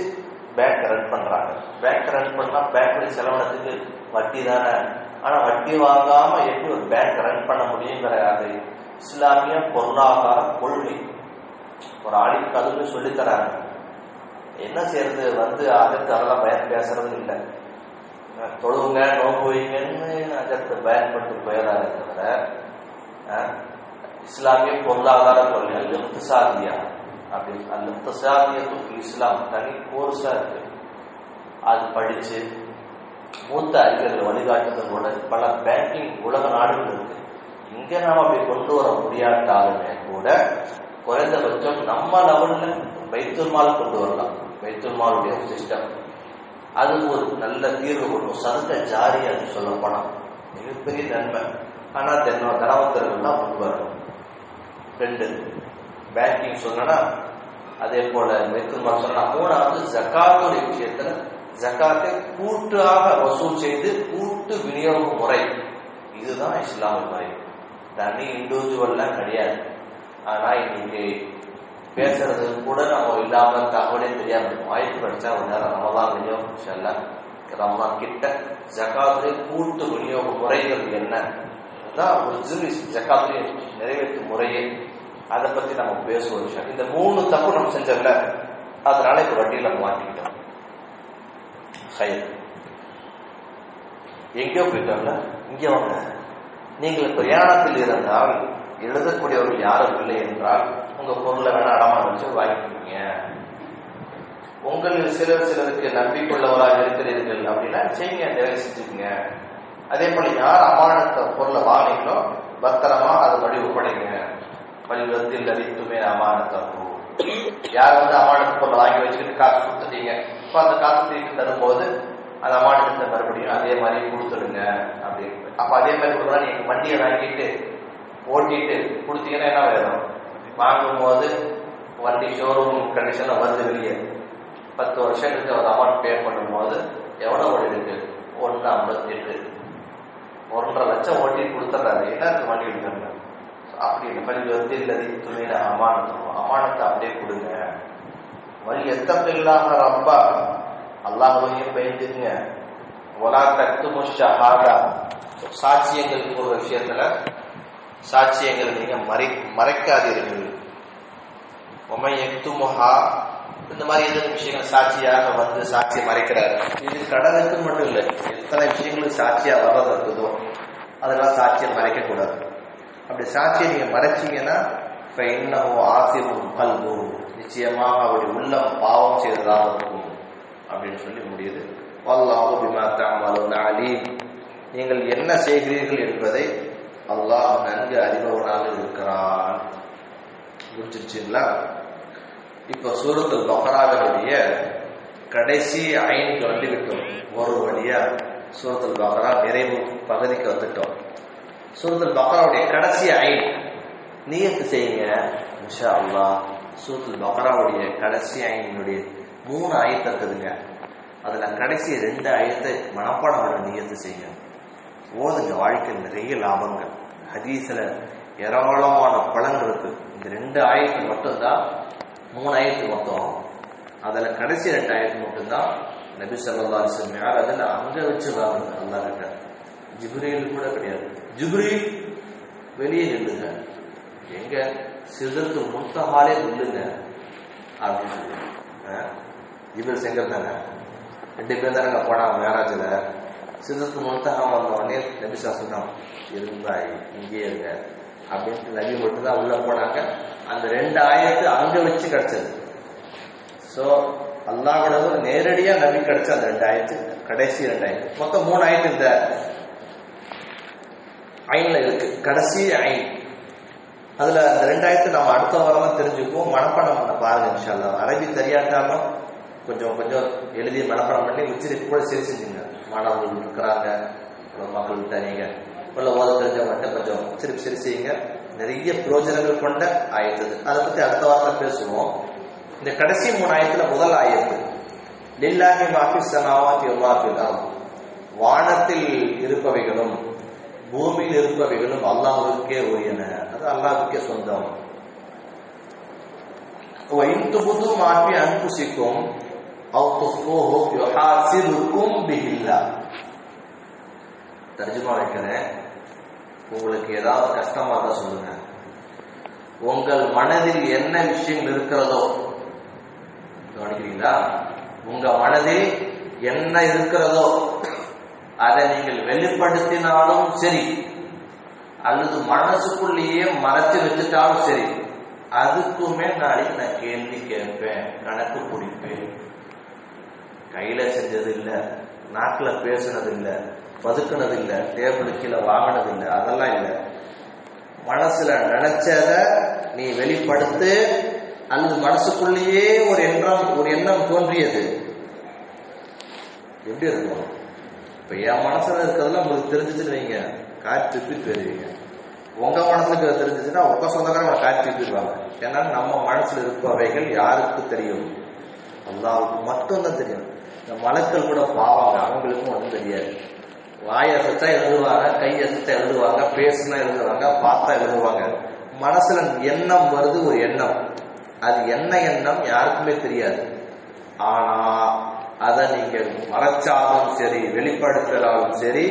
பேங்க் ரன் பண்றாங்க. பேங்க் ரன் பண்ணா பேங்க் செலவனத்துக்கு வட்டி தானே. ஆனா வட்டி வாங்காம எப்படி ஒரு பேங்க் ரன் பண்ண முடியுங்கிற அது இஸ்லாமிய பொருளாதார கொள்கை. ஒரு ஆளுக்கு அதுன்னு சொல்லித்தராங்க. என்ன செய்யறது அதற்கு அதெல்லாம் பயன் பேசுறது இல்லை. தொழுவுங்க நோம்பு வைங்கன்னு அதற்கு பயன்படுத்தி போயிடாது தவிர இஸ்லாமிய பொருளாதார கொள்கை அல்-இக்திசாதியா அப்படி அல்-இக்திசாதியத்துக்கு இஸ்லாம் தனி கோர்ஸா இருக்கு. அது படிச்சு மூத்த அறிஞர்கள் வழிகாட்டுதலோட பல பேங்கிங் உலக நாடுகள் இருக்கு. இங்க நாம அப்படி கொண்டு வர முடியாட்டாலுமே கூட குறைந்தபட்சம் நம்ம லெவல்ல பைத்துல் மால் கொண்டு வரலாம். பைத்துல் மாலுடைய சிஸ்டம் அது ஒரு நல்ல தீர்வு கொடுக்கும். சதக ஜாரி அது சொல்லப்போனா மிகப்பெரிய நன்மை. ஆனா தனவந்தர்கள் தான் கொண்டு வரணும். 2 பேங்கிங் சொன்னா அதே போல பைத்துல் மால் சொன்னா. 3வது ஜகாத்துடைய விஷயத்துல ஜகாத்தை கூட்டாக வசூல் செய்து கூட்டு விநியோக முறை. இதுதான் இஸ்லாமிய முறை. தனி இண்டிவிஜுவல்லாம் கிடையாது. ஆனா இன்னைக்கு பேசுறது கூட நம்ம இல்லாம தகவலே தெரியாம வாய்ப்பு கிடைச்சா ஒரு நேரம் ரமதான் விநியோகம் ரமதான் கிட்ட ஜகாத்துடைய கூட்டு விநியோக முறைகள் என்ன ஒரு ஜகாத்துடைய நிறைவேற்றும் முறையே அதை பத்தி நம்ம பேசுவோம் விஷயம். இந்த 3 தப்பு நம்ம செஞ்சல, அதனால இப்ப வட்டியில் நம்ம மாட்டிக்கிட்டோம். எங்கேயோ போயிட்டோம்ல, இங்கே வாங்க. நீங்கள் பிரயாணத்தில் இருந்தால் எழுதக்கூடியவர்கள் யாரும் இல்லை என்றால் உங்க பொருளை வேணா அடமா வச்சு வாங்கிக்கீங்க. உங்களில் சிலருக்கு நம்பிக்கையுள்ளவராக இருக்கிறீர்கள் அப்படின்னா செய்யுங்க, வேலை செஞ்சுக்கீங்க. அதே போல யார் அமானத்த பொருளை வாங்கிங்களோ பத்திரமா அது படி ஒப்படைங்க. பள்ளிவத்தில் அறித்துமே அமானத்தப்போ யார் அமானத்து பொருளை வாங்கி வச்சுக்கிட்டு காசு கொடுத்துட்டீங்க, இப்போ அந்த காசு திருப்பி தரும்போது அந்த அமானத்தை மறுபடியும் அதே மாதிரி கொடுத்துடுங்க அப்படின்னு. அப்ப அதே மாதிரி கொடுத்தா நீங்க வண்டியை வாங்கிட்டு ஓட்டிட்டு கொடுத்தீங்கன்னா என்ன வேணும்? வாங்கும் போது வண்டி ஷோரூம் கண்டிஷன்ல வருது வெளியே. 10 வருஷத்துக்கு ஒரு அமௌண்ட் பே பண்ணும் போது எவ்வளவு ஓடி இருக்கு? 1.58 1.5 லட்சம் ஓட்டி கொடுத்துட்றாரு. எல்லாருக்கும் வண்டி எடுத்தாங்க. அப்படி பள்ளி இல்லது துணையில அமானத்தை அப்படியே கொடுங்க. வழி எத்தப்பில்லாம ரொம்ப அல்லாஹ்வையும் பயந்துங்க. ஒலா தக்துமு ஷஹாதா சாட்சியங்களுக்கு ஒரு விஷயத்துல சாட்சியங்களை நீங்க மறைக்காதீர்கள். உமை எக்துமுஹா இந்த மாதிரி எதுவும் விஷயங்கள் சாட்சியாக சாட்சியை மறைக்கிறாரு. இது கடனுக்கு மட்டும் இல்லை, எத்தனை விஷயங்களுக்கு சாட்சியா வர்றது இருக்குதோ அதெல்லாம் சாட்சியை மறைக்க கூடாது. அப்படி சாட்சியை நீங்க மறைச்சீங்கன்னா கல்பு நிச்சயமாக அவருடைய உள்ளம் பாவம் செய்ததாக இருக்கும் அப்படின்னு சொல்லி முடியுது. வல்லாஹு பிமா தஅமலூன அலீம். நீங்கள் என்ன செய்கிறீர்கள் என்பதை அல்லாஹ் நன்கு அறிபவனாக இருக்கிறான். முடிச்சிருச்சுங்களா? இப்ப சூரத்துல் பக்ராவுடைய கடைசி ஐனுக்கு வந்துவிட்டோம். ஒரு வழியா சூரத்துல் பக்ரா நிறைவு பகுதிக்கு வந்துட்டோம். சூரத்துல் பக்ராவுடைய கடைசி ஐன் நியத்து செய்யுங்க இன்ஷா அல்லாஹ். சூரத்துல் பக்ராவுடைய கடைசி ஐனுடைய 3 ஆயத்து இருக்குதுங்க. அதுல கடைசி 2 ஆயத்தை மனப்பாடம் நியத்து செய்யுங்க, ஓதுங்க. வாழ்க்கையில் நிறைய லாபங்கள், ஹதீஸ்ல ஏராளமான பலன்கள் இருக்கு. இந்த 2 ஆயத்து மட்டும்தான், 3 ஆயத்து மொத்தம். அதுல கடைசி 2 ஆயத்து மட்டும்தான் நபி ஸல்லல்லாஹு அலைஹி வஸல்லம் அதுல அங்க வச்சு வாங்க. அல்லாஹ் கிட்ட ஜிப்ரீல் கூட கிடையாது. ஜிப்ரீல் வெளியே நில்லுங்க, எங்க சிதறத்து முன்தஹாலே நில்லுங்க அப்படின்னு சொல்லி ஜிப்ரீல் செங்கல் தானே 2 பேர் தானங்க போனாங்க மேராஜ்ல. சிதறத்து முன்தஹா வந்த உடனே நபி சொன்னாங்க இருந்தாய் இங்கே இருங்க அப்படின்ட்டு நபி மட்டும்தான் உள்ள போனாங்க. அந்த 2 ஆயத்து அங்க வச்சு கிடைச்சது. ஸோ அல்லாஹ்வோட நேரடியா நபி கிடைச்ச அந்த 2 ஆயத்து, கடைசி 2 ஆயத்து. மொத்தம் 3 ஆயத்து இந்த ஐன்ல இருக்கு. கடைசி ஐன் அதுல அந்த 2 ஆயத்து நம்ம அடுத்த வாரம் தான் தெரிஞ்சுக்குவோம். மனப்பாடம் பண்ண பாருங்க இன்ஷா அல்லாஹ். அரபி தெரியாட்டாலும் கொஞ்சம் கொஞ்சம் எழுதி மனப்பாடம் பண்ணி உச்சரிப்பு கூட சரி செஞ்சுங்க. மாணவர்கள் இருக்கிறாங்க, மக்கள் தனிங்க உள்ள ஓத தெரிஞ்ச மட்டும் கொஞ்சம் உச்சரிப்பு சரி செய்யுங்க. நிறைய பிரயோஜனங்கள் கொண்ட ஆயத்து. அதை பத்தி அடுத்த வாரத்தில் பேசுவோம். இந்த கடைசி 3 ஆயத்துல முதல் ஆயத்து லில்லாஹி மா ஃபிஸ் ஸமாவாத்தி வ மா ஃபில் அர்த், வானத்தில் இருப்பவைகளும் பூமியில் இருப்பவைகளும் அல்லாஹ்வுக்கே உரியன, அது அல்லாஹ்வுக்கே சொந்தம். வ இன் துபுது மா ஃபி அன்ஃபுசிக்கும், அவ் துஃபூஹு யுஹாசிபுக்கும் பிஹில்லாஹ். தர்ஜுமா வைக்கிறேன். உங்களுக்கு ஏதாவது கஷ்டமா இருந்தா சொல்லுங்க. உங்கள் மனதில் என்ன விஷயம் இருக்கிறதோ, கவனிக்கிறீங்களா? உங்க மனதில் என்ன இருக்கிறதோ அதை நீங்கள் வெளிப்படுத்தினாலும் சரி, அல்லது மனசுக்குள்ளேயே மறைச்சு வச்சுட்டாலும் சரி, அதுக்குமே நாளைக்கு நான் கேள்வி கேட்பேன், கணக்கு பிடிப்பேன். கையில செஞ்சது இல்லை, நாக்கில் பேசுனது இல்லை, பதுக்குனது இல்லை, டேபிள் கீழே வாங்கினது இல்லை, அதெல்லாம் இல்லை. மனசுல நினைச்சத நீ வெளிப்படுத்து, அல்லது மனசுக்குள்ளேயே ஒரு எண்ணம் தோன்றியது எப்படி இருக்கும்? இப்ப என் மனசுல இருக்கிறதுல உங்களுக்கு தெரிஞ்சுச்சுன்னு வைங்க, காட்சி போயிருவீங்க. உங்க மனசுல தெரிஞ்சிச்சுன்னா உங்க சொந்தக்காரங்க காட்சி போயிருவாங்க. ஏன்னா நம்ம மனசுல இருப்பவைகள் யாருக்கு தெரியும்? அல்லாஹ்வுக்கு மட்டும்தான் தெரியும். இந்த மலக்கள் கூட பாவாங்க, அவங்களுக்கும் ஒன்றும் தெரியாது. வாயை அசைச்சா எழுதுவாங்க, கை அசைச்சா எழுதுவாங்க, பேசுனா எழுதுவாங்க, பார்த்தா எழுதுவாங்க. மனசுல எண்ணம் வருது, ஒரு எண்ணம். அது என்ன எண்ணம் யாருக்குமே தெரியாது. ஆனா அதை நீங்க மறைச்சாலும் சரி, வெளிப்படுத்தினாலும் சரி,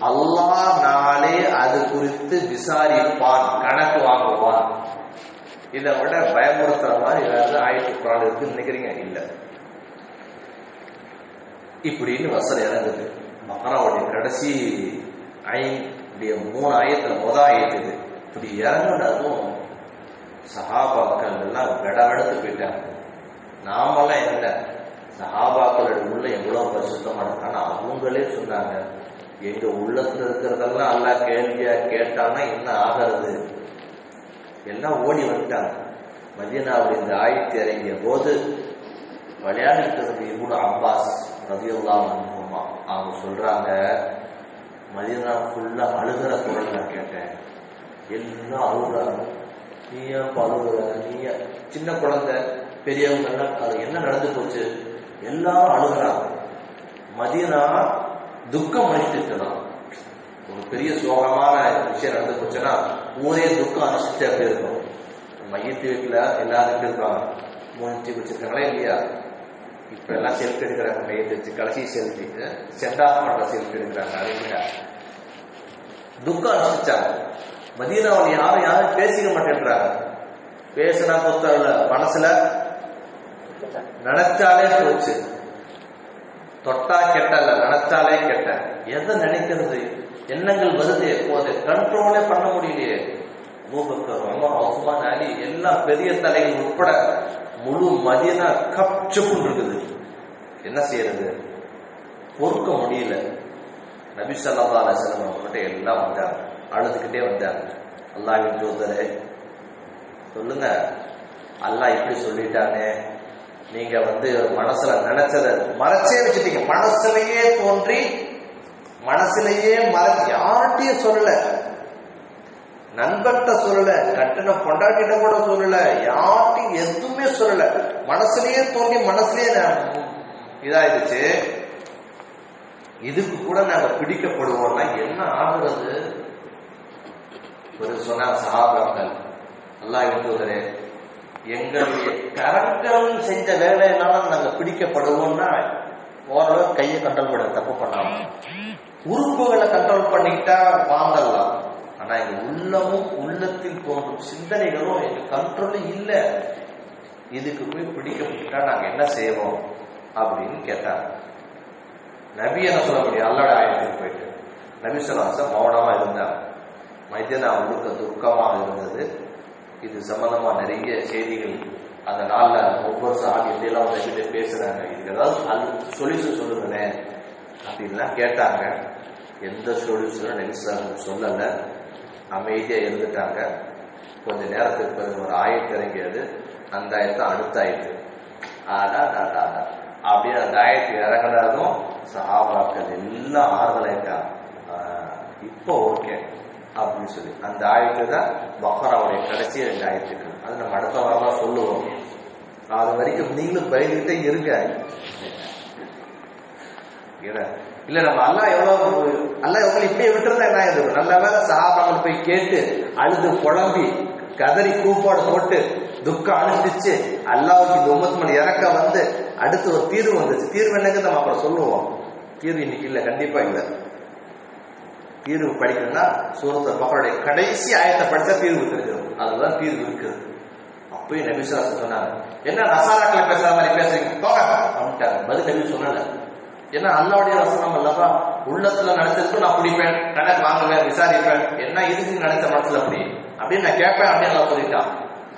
அல்லாஹ் நாளே அது குறித்து விசாரிப்பான், கணக்கு வாங்குவான். இதை விட பயமுறுத்துற மாதிரி ஏதாவது ஆயத்து குர்ஆன் இருக்குன்னு நினைக்கிறீங்க? இல்ல. இப்படின்னு வசனம் இறங்குது. பக்ராவுடைய கடைசி 3 ஆயத்துல முதல் ஆயத்து இது. இப்படி இறங்குனதும் சஹாபாக்கள் எல்லாம் வெடவெடுத்து போயிட்டாங்க. நாமெல்லாம் என்ன, சஹாபாக்களோட உள்ள எவ்வளவு பரிசுத்தமான, ஆனா அவங்களே சொன்னாங்க, எங்க உள்ளத்துல இருக்கிறதெல்லாம் அல்லாஹ் கேள்வியா கேட்டானா என்ன ஆகிறது? எல்லாம் ஓடி வந்துட்டாங்க. மதீனாவில் இந்த ஆயத்து இறங்கிய போது விளையாடிட்டு இருந்த இப்னு அப்பாஸ் ரலியல்லாஹு அன்ஹுமா அவங்க சொல்றாங்க, மதீனா ஃபுல்லா அழுகிற குரல் நான் கேட்டேன். எல்லாம் அழுகுறாங்க. நீ ஏன் அழுகுற? நீ சின்ன குழந்தை, பெரியவங்க எல்லாம் அது என்ன நடந்து போச்சு? எல்லாரும் அழுகுறாங்க. மதீனா துக்கம் அனுஷ்டிச்சுதான். ஒரு பெரிய சோகமான விஷயம் நடந்து போச்சுன்னா ஊரே துக்கம் அனுஷ்டிச்சு அப்படி இருக்கும். மையத்து வீட்டுல எல்லாரும் இருப்பாங்க, மூஞ்சி வச்சிருக்காங்களே இல்லையா? இப்ப எல்லாம் செல்ஃபி எடுக்கிறாங்க, மையத்து வச்சு கடைசி செல்ஃபி, சென்டாஃப் பண்ற செல்ஃபி எடுக்கிறாங்க. அது இல்லையா? துக்கம் அனுஷ்டிச்சாங்க. மதீனாவில் யாரும் பேசிக்க மாட்டேன்றாங்க. பேசினா புத்தகம்ல, மனசுல நினைச்சாலே போச்சு. தொட்டா கெட்டல, நினைச்சாலே கெட்ட. எதை நினைக்கிறது? எண்ணங்கள் வருது, எப்போது கண்ட்ரோலே பண்ண முடியலையே. அபூபக்கர், உமர், உஸ்மான், அலி எல்லாம் பெரிய தலைகள் உட்பட முழு மதீனா கப்சுப்புன்னு இருக்குது. என்ன செய்யறது? பொறுக்க முடியல. நபி ஸல்லல்லாஹு அலைஹி வஸல்லம் அவங்ககிட்ட எல்லாம் வந்தாங்க, அழுதுகிட்டே வந்தாங்க. அல்லாஹ்வின் தூதரே சொல்லுங்க, அல்லாஹ் இப்படி சொல்லிட்டானே, நீங்க மனசுல நினைச்சத மறைச்சே வச்சுட்டீங்க. மனசுலயே தோன்றி மனசுலயே மறைச்சு, யார்கிட்டயும் சொல்லல, நண்பர்கிட்ட சொல்லல, கட்டின பொண்டாட்டிட்ட கூட சொல்லல, யார்கிட்டையும் எதுவுமே சொல்லல. மனசுலயே தோன்றி மனசுலயே இதாயிடுச்சு. இதுக்கு கூட நாங்க பிடிக்கப்படுவோம்னா என்ன ஆகுறது? சொன்னாங்க சஹாபாக்கள், அல்லாஹ்வின் தூதரே, எங்களுடைய கரங்கள் செஞ்ச வேலையினால நாங்க பிடிக்கப்படுவோம்னா ஓரளவு கையை கண்ட்ரோல் பண்ண, தப்பு பண்ணாம உறுப்புகளை கண்ட்ரோல் பண்ணிக்கிட்டா வாங்கலாம். ஆனா எங்க உள்ளமும் உள்ளத்தில் தோன்றும் சிந்தனைகளும் எங்க கண்ட்ரோல் இல்ல. இதுக்கு போய் பிடிக்கப்பட்டா நாங்க என்ன செய்வோம் அப்படின்னு கேட்டாங்க. நபி என்ன சொல்ல முடியும்? அல்லாஹ்வுடைய ஆயத்துக்கு போயிட்டு நபி ஸல்லல்லாஹு அலைஹி வஸல்லம் மௌனமா இருந்தாங்க. மதீனா முழுக்க துக்கமாக இருந்தது. இது சம்பந்தமா நிறைய செய்திகள் அந்த நாள்ல ஒவ்வொரு சாகியத்தையெல்லாம் கிட்ட பேசுறாங்க. இதுக்கு ஏதாவது சொல்யூஷன் சொல்லுங்களேன் அப்படின்லாம் கேட்டாங்க. எந்த சொல்யூஷனும் நெரிசல் சொல்லல, அமைதியா இருந்துட்டாங்க. கொஞ்ச நேரத்துக்கு பிறகு ஒரு ஆயத்து இறங்கியது. அந்த ஆயத்தை அடுத்த ஆயத்து அப்படியே அந்த ஆயத்து இறங்கினதும் சஹாபாக்கள் எல்லாம் ஆறுதலாயிட்டாங்க. இப்போ ஓகே அப்படின்னு சொல்லி அந்த ஆயத்து தான் பக்ராவுடைய கடைசி 2 ஆயத்துக்கள். அது நம்ம அடுத்த வாரம் சொல்லுவோம். அது வரைக்கும் நீங்களும் பயந்துகிட்டே இருங்க. இல்ல நம்ம அல்லாஹ் எவ்வளவு அல்ல உங்களை இப்படியே விட்டுருந்தா என்ன ஆயிடும்? நல்ல வேலை சஹாபாக்கள் போய் கேட்டு அழுது புலம்பி கதறி கூப்பாடு போட்டு துக்கம் அனுஷ்டிச்சு அல்லாஹ்வுக்கு இந்த உம்மத்து மேல இறக்க வந்து அடுத்து ஒரு தீர்வு வந்துச்சு. தீர்வு என்னங்க நம்ம அப்புறம் சொல்லுவோம். தீர்வு இன்னைக்கு இல்ல, கண்டிப்பா இல்ல. தீர்வு படிக்கணும்னா சூரத்துல் பக்ராவுடைய கடைசி ஆயத்தை படிச்சா தீர்வு தெரிஞ்சிடும். அதுதான் தீர்வு இருக்குது. அப்பயும் நபி ஸல்லல்லாஹு அலைஹி வஸல்லம் சொன்னாங்க, என்ன நசாராக்களை பேசுற மாதிரி பேசுறீங்க போங்க அப்படின்ட்டாங்க. பதில் நபி சொன்னல. ஏன்னா அல்லாஹ்வுடைய வசனம் அல்லவா, உள்ளத்துல நினைச்சதுக்கு நான் பிடிப்பேன், கணக்கு வாங்குவேன், விசாரிப்பேன், என்ன இதுக்கு நினைச்ச மனசுல அப்படி அப்படின்னு நான் கேட்பேன் அப்படின்னு அல்லாஹ் சொல்லிட்டான்.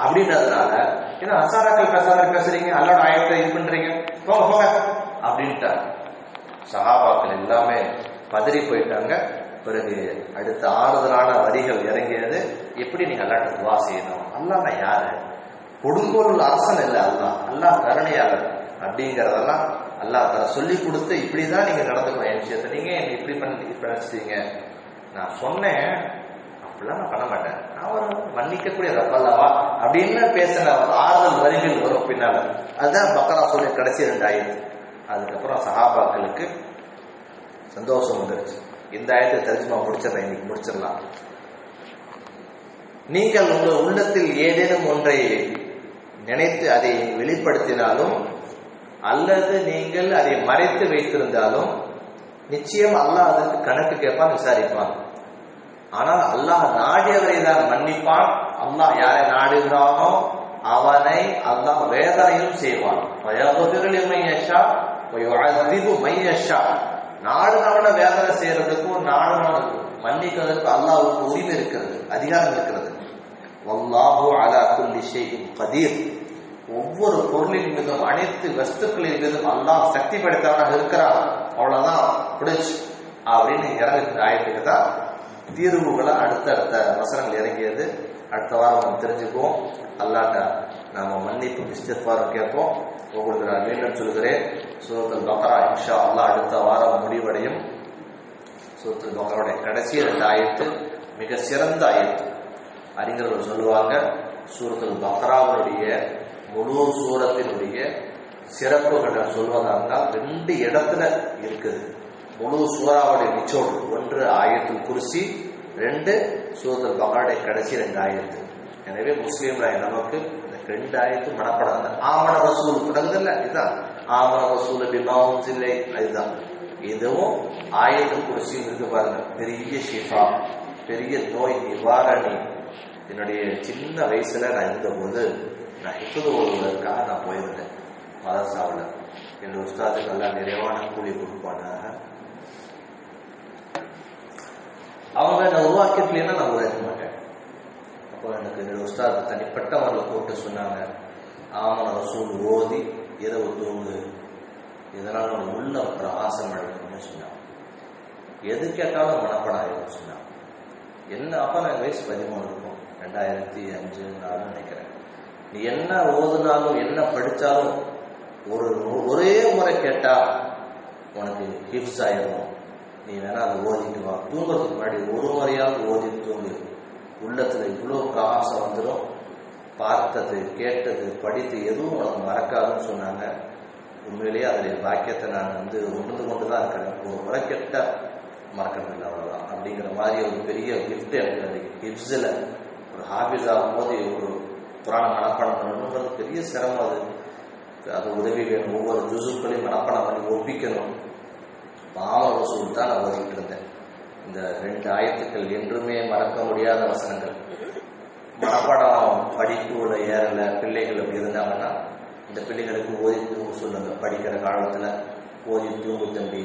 அப்படின்றதுனால ஏன்னா நசாராக்கள் பேசுற மாதிரி பேசுறீங்க, அல்லாஹ்வோட ஆயத்தை இது பண்றீங்க, போங்க போங்க அப்படின்ட்டாங்க. சஹாபாக்கள் எல்லாமே பதறி போயிட்டாங்க. பிறகு அடுத்த ஆறுதலான வரிகள் இறங்கியது. எப்படி நீங்க அல்லாஹ்ட்ட துவா செய்யணும்? அல்லாஹ்னா யாரு? கொடுங்கோல் அரசன் இல்லை அல்லாஹ், அல்லாஹ் கருணையாளர் அப்படிங்கறதெல்லாம் அல்லாஹ் தர சொல்லி கொடுத்து இப்படிதான் நீங்க நடந்துக்கணும் என் விஷயத்த. நீங்க என்ன இப்படி நினைச்சிட்டீங்க? நான் சொன்னேன், அப்படிலாம் நான் பண்ண மாட்டேன், நான் ஒரு மன்னிக்கக்கூடிய ரப்பல்லவா அப்படின்னு பேசின ஆறுதல் வரிகள் வரும் பின்னால. அதுதான் பக்ரா சொல்லி கடைசி 2 ஆயத்து. அதுக்கப்புறம் சஹாபாக்களுக்கு சந்தோஷம் வந்துருச்சு. இந்த ஆயத்தை தரிசனமா முடிச்சிடறேன், இன்னைக்கு முடிச்சிடலாம். நீங்கள் உங்கள் உள்ளத்தில் ஏதேனும் ஒன்றை நினைத்து அதை வெளிப்படுத்தினாலும் அல்லது நீங்கள் அதை மறைத்து வைத்திருந்தாலும் நிச்சயம் அல்லாஹ் அதற்கு கணக்கு கேட்பான், விசாரிப்பான். ஆனால் அல்லாஹ் நாடியவரை தான் மன்னிப்பான். அல்லாஹ் யாரை நாடுகிறானோ அவனை அல்லாஹ் வேதனையும் செய்வான். நாடுனவன வேதனை செய்யறதுக்கும் நாடுனவனுக்கு மன்னிக்கிறதுக்கு அல்லாஹ்வுக்கு உரிமை இருக்கிறது, அதிகாரம் இருக்கிறது. வல்லாஹு அலா குல்லி ஷைஇன் கதீர். ஒவ்வொரு பொருளின் மீதும் அனைத்து வஸ்துக்களின் மீதும் அல்லாஹ் சக்தி படைத்தவனாக இருக்கிறான். அவ்வளவுதான் பிடிச்சு அப்படின்னு இறங்குற ஆயத்துக்கு தான் தீர்வுகளை அடுத்தடுத்த வசனங்கள் இறங்கியது. அடுத்த வாரம் நம்ம தெரிஞ்சுக்குவோம். அல்லாஹ்ட்ட நாம மன்னிப்பு இஸ்திக்ஃபார் கேட்போம். உங்களுக்கு நான் மீண்டும் சொல்கிறேன், சூரத்துல் பக்ரா இன்ஷா அல்லாஹ் அடுத்த வாரம் முடிவடையும். சூரத்துல் பக்ராவுடைய கடைசி 2 ஆயத்து மிக சிறந்த ஆயத்து. அறிஞர்கள் சொல்லுவாங்க, சூரத்துல் பக்ராவுடைய முழு சூரத்தினுடைய சிறப்புகளை சொல்வதாக 2 இடத்துல இருக்குது. முழு சூறாவுடைய நிச்சோடு, 1 ஆயத்துல் குர்சி, 2 சூரத்துல் பக்ராவுடைய கடைசி 2 ஆயத்து. எனவே முஸ்லீம்கள் நமக்கு இந்த 2 ஆயத்து மனப்படாத ஆமன ரசூல் தொடங்குதில்ல, இதுதான் ஆமன ரசூல் பிமா உன்சிலை, அதுதான். இதுவும் ஆயத்துல் குர்சியும் இருக்கு பாருங்க, பெரிய ஷிஃபா, பெரிய நோய் நிவாரணி. என்னுடைய சின்ன வயசுல நான் இருந்தபோது நான் இப்போது ஓடுவதற்காக நான் போயிருந்தேன் மதரசாவில். என் உஸ்தாதுக்கு எல்லாம் நிறைவான கூலி கொடுப்பானாக. அவங்க என்னை உருவாக்கிட்டுலேன்னா நான் உருவாக்க மாட்டேன். அப்போ எனக்கு என்னோட உஸ்தாது தனிப்பட்டவர்களை கூப்பிட்டு சொன்னாங்க, ஆமன ரசூல் ஓதி இரவு தூங்கு, இதனால் நம்ம உள்ள பிரகாசம் அடைக்கணும்னு சொன்னாங்க. எது கேட்டாலும் மனப்படம் ஆயிடும் சொன்னாங்க. என்ன அப்போ நான் வயசு 13 இருக்கும், 2005-4 நினைக்கிறேன். நீ என்ன ஓதுனாலும் என்ன படித்தாலும் ஒரே முறை கேட்டா உனக்கு ஹிப்ஸ் ஆயிடும். நீ வேணா அதை ஓதிட்டு வா, தூங்குறதுக்கு முன்னாடி ஒரு முறையாவது ஓதி தூங்கு. உள்ளத்துல இவ்வளோ பிரகாசம் வந்துடும். பார்த்தது, கேட்டது, படித்து எதுவும் உனக்கு மறக்காதுன்னு சொன்னாங்க. உண்மையிலேயே அதனுடைய பாக்கியத்தை நான் உணர்ந்து கொண்டு தான் இருக்கிறேன். ஒரு முறை கேட்டா மறக்கவில்லை, அவ்வளோதான் அப்படிங்கிற மாதிரி ஒரு பெரிய கிஃப்ட் எனக்கு ஹிப்ஸில் ஒரு ஹாபிஸா போது ஒரு புராணம் மனப்பாடம் பண்ணணுங்கிறது பெரிய சிரமம். அது உதவி வேணும். ஒவ்வொரு ஜுசுக்களையும் மனப்பாடம் பண்ணி ஒப்பிக்கணும். ஆமன ரசூல் தான் நான் ஓதிட்டு இருந்தேன். இந்த 2 ஆயத்துக்கள் என்றுமே மறக்க முடியாத வசனங்கள். மனப்பாடம் படிப்புல ஏறல பிள்ளைகள் அப்படி இருந்தாங்கன்னா இந்த பிள்ளைகளுக்கு ஓதி தூங்க சொல்லுங்க. படிக்கிற காலத்துல ஓதி தூங்கு தம்பி.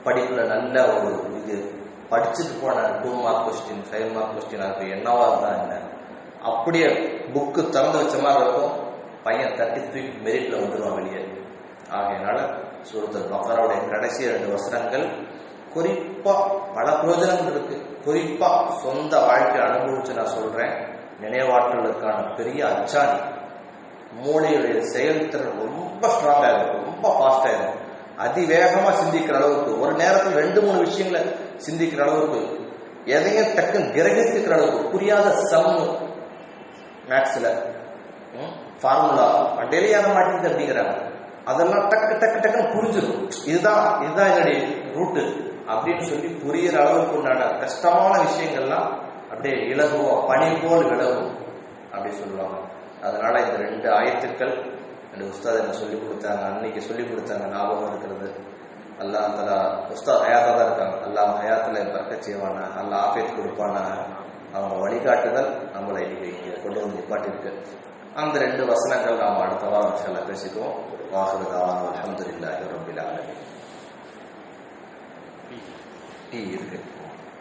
படிப்புல நல்ல ஒரு இது படிச்சுட்டு போன 2 மார்க் கொஸ்டின் 5 மார்க் கொஸ்டின் இருக்கு, என்னவா இருந்தா என்ன, அப்படியே புக்கு திறந்து வச்ச மாதிரி இருக்கும். பையன் தட்டி தூக்கி மெரிட்ல வந்துடுவான் வெளியே. ஆகையினால சூரத்துல் பக்ராவுடைய கடைசி 2 வசனங்கள் குறிப்பா பல பிரயோஜனங்கள் இருக்கு. குறிப்பா சொந்த வாழ்க்கை அனுபவிச்சு நான் சொல்றேன், நினைவாற்றலுக்கான பெரிய அச்சாணி. மூளையுடைய செயல்திறன் ரொம்ப ஸ்ட்ராங் ஆகும், ரொம்ப ஃபாஸ்ட் ஆயிடும். அதிவேகமா சிந்திக்கிற அளவுக்கு, ஒரு நேரத்தில் 2-3 விஷயங்களை சிந்திக்கிற அளவுக்கு, எதையும் டக்குன்னு கிரகித்துக்கிற அளவுக்கு, புரியாத சம் மேக்ஸ்ல ஃபார்முலா டெலியான மாட்டேங்குது அப்படிங்கிறாங்க, அதெல்லாம் டக்கு டக்கு டக்குன்னு புரிஞ்சிடும். இதுதான் என்னுடைய ரூட்டு அப்படின்னு சொல்லி புரியுற அளவுக்கு உண்டான கஷ்டமான விஷயங்கள்லாம் அப்படியே இலகுவோம், பனி போல் விலகும் அப்படி சொல்லுவாங்க. அதனால இந்த 2 ஆயத்துக்கள் இந்த உஸ்தாத் என்ன சொல்லிக் கொடுத்தாங்க, அன்னைக்கு சொல்லிக் கொடுத்தாங்க, ஞாபகம் இருக்கிறது. அல்லாஹ் தஆலா உஸ்தாத் ஹயாத்தா தான் இருக்காங்க, அல்லாஹ் ஹயாத்துல பரக்கத் செய்வானா, அல்லாஹ் ஆஃபியத் கொடுப்பானா. அவங்க வழிகாட்டுதல் நம்மளை இங்கே கொண்டு வந்து நிப்பாட்டிருக்கு. அந்த 2 வசனங்கள் நாம் அடுத்த வாரம் இன்ஷா அல்லாஹ் பேசிக்குவோம். வாஹிரு தஅவானா அல்ஹம்துலில்லாஹி ரப்பில் ஆலமீன். டீ இருக்கு.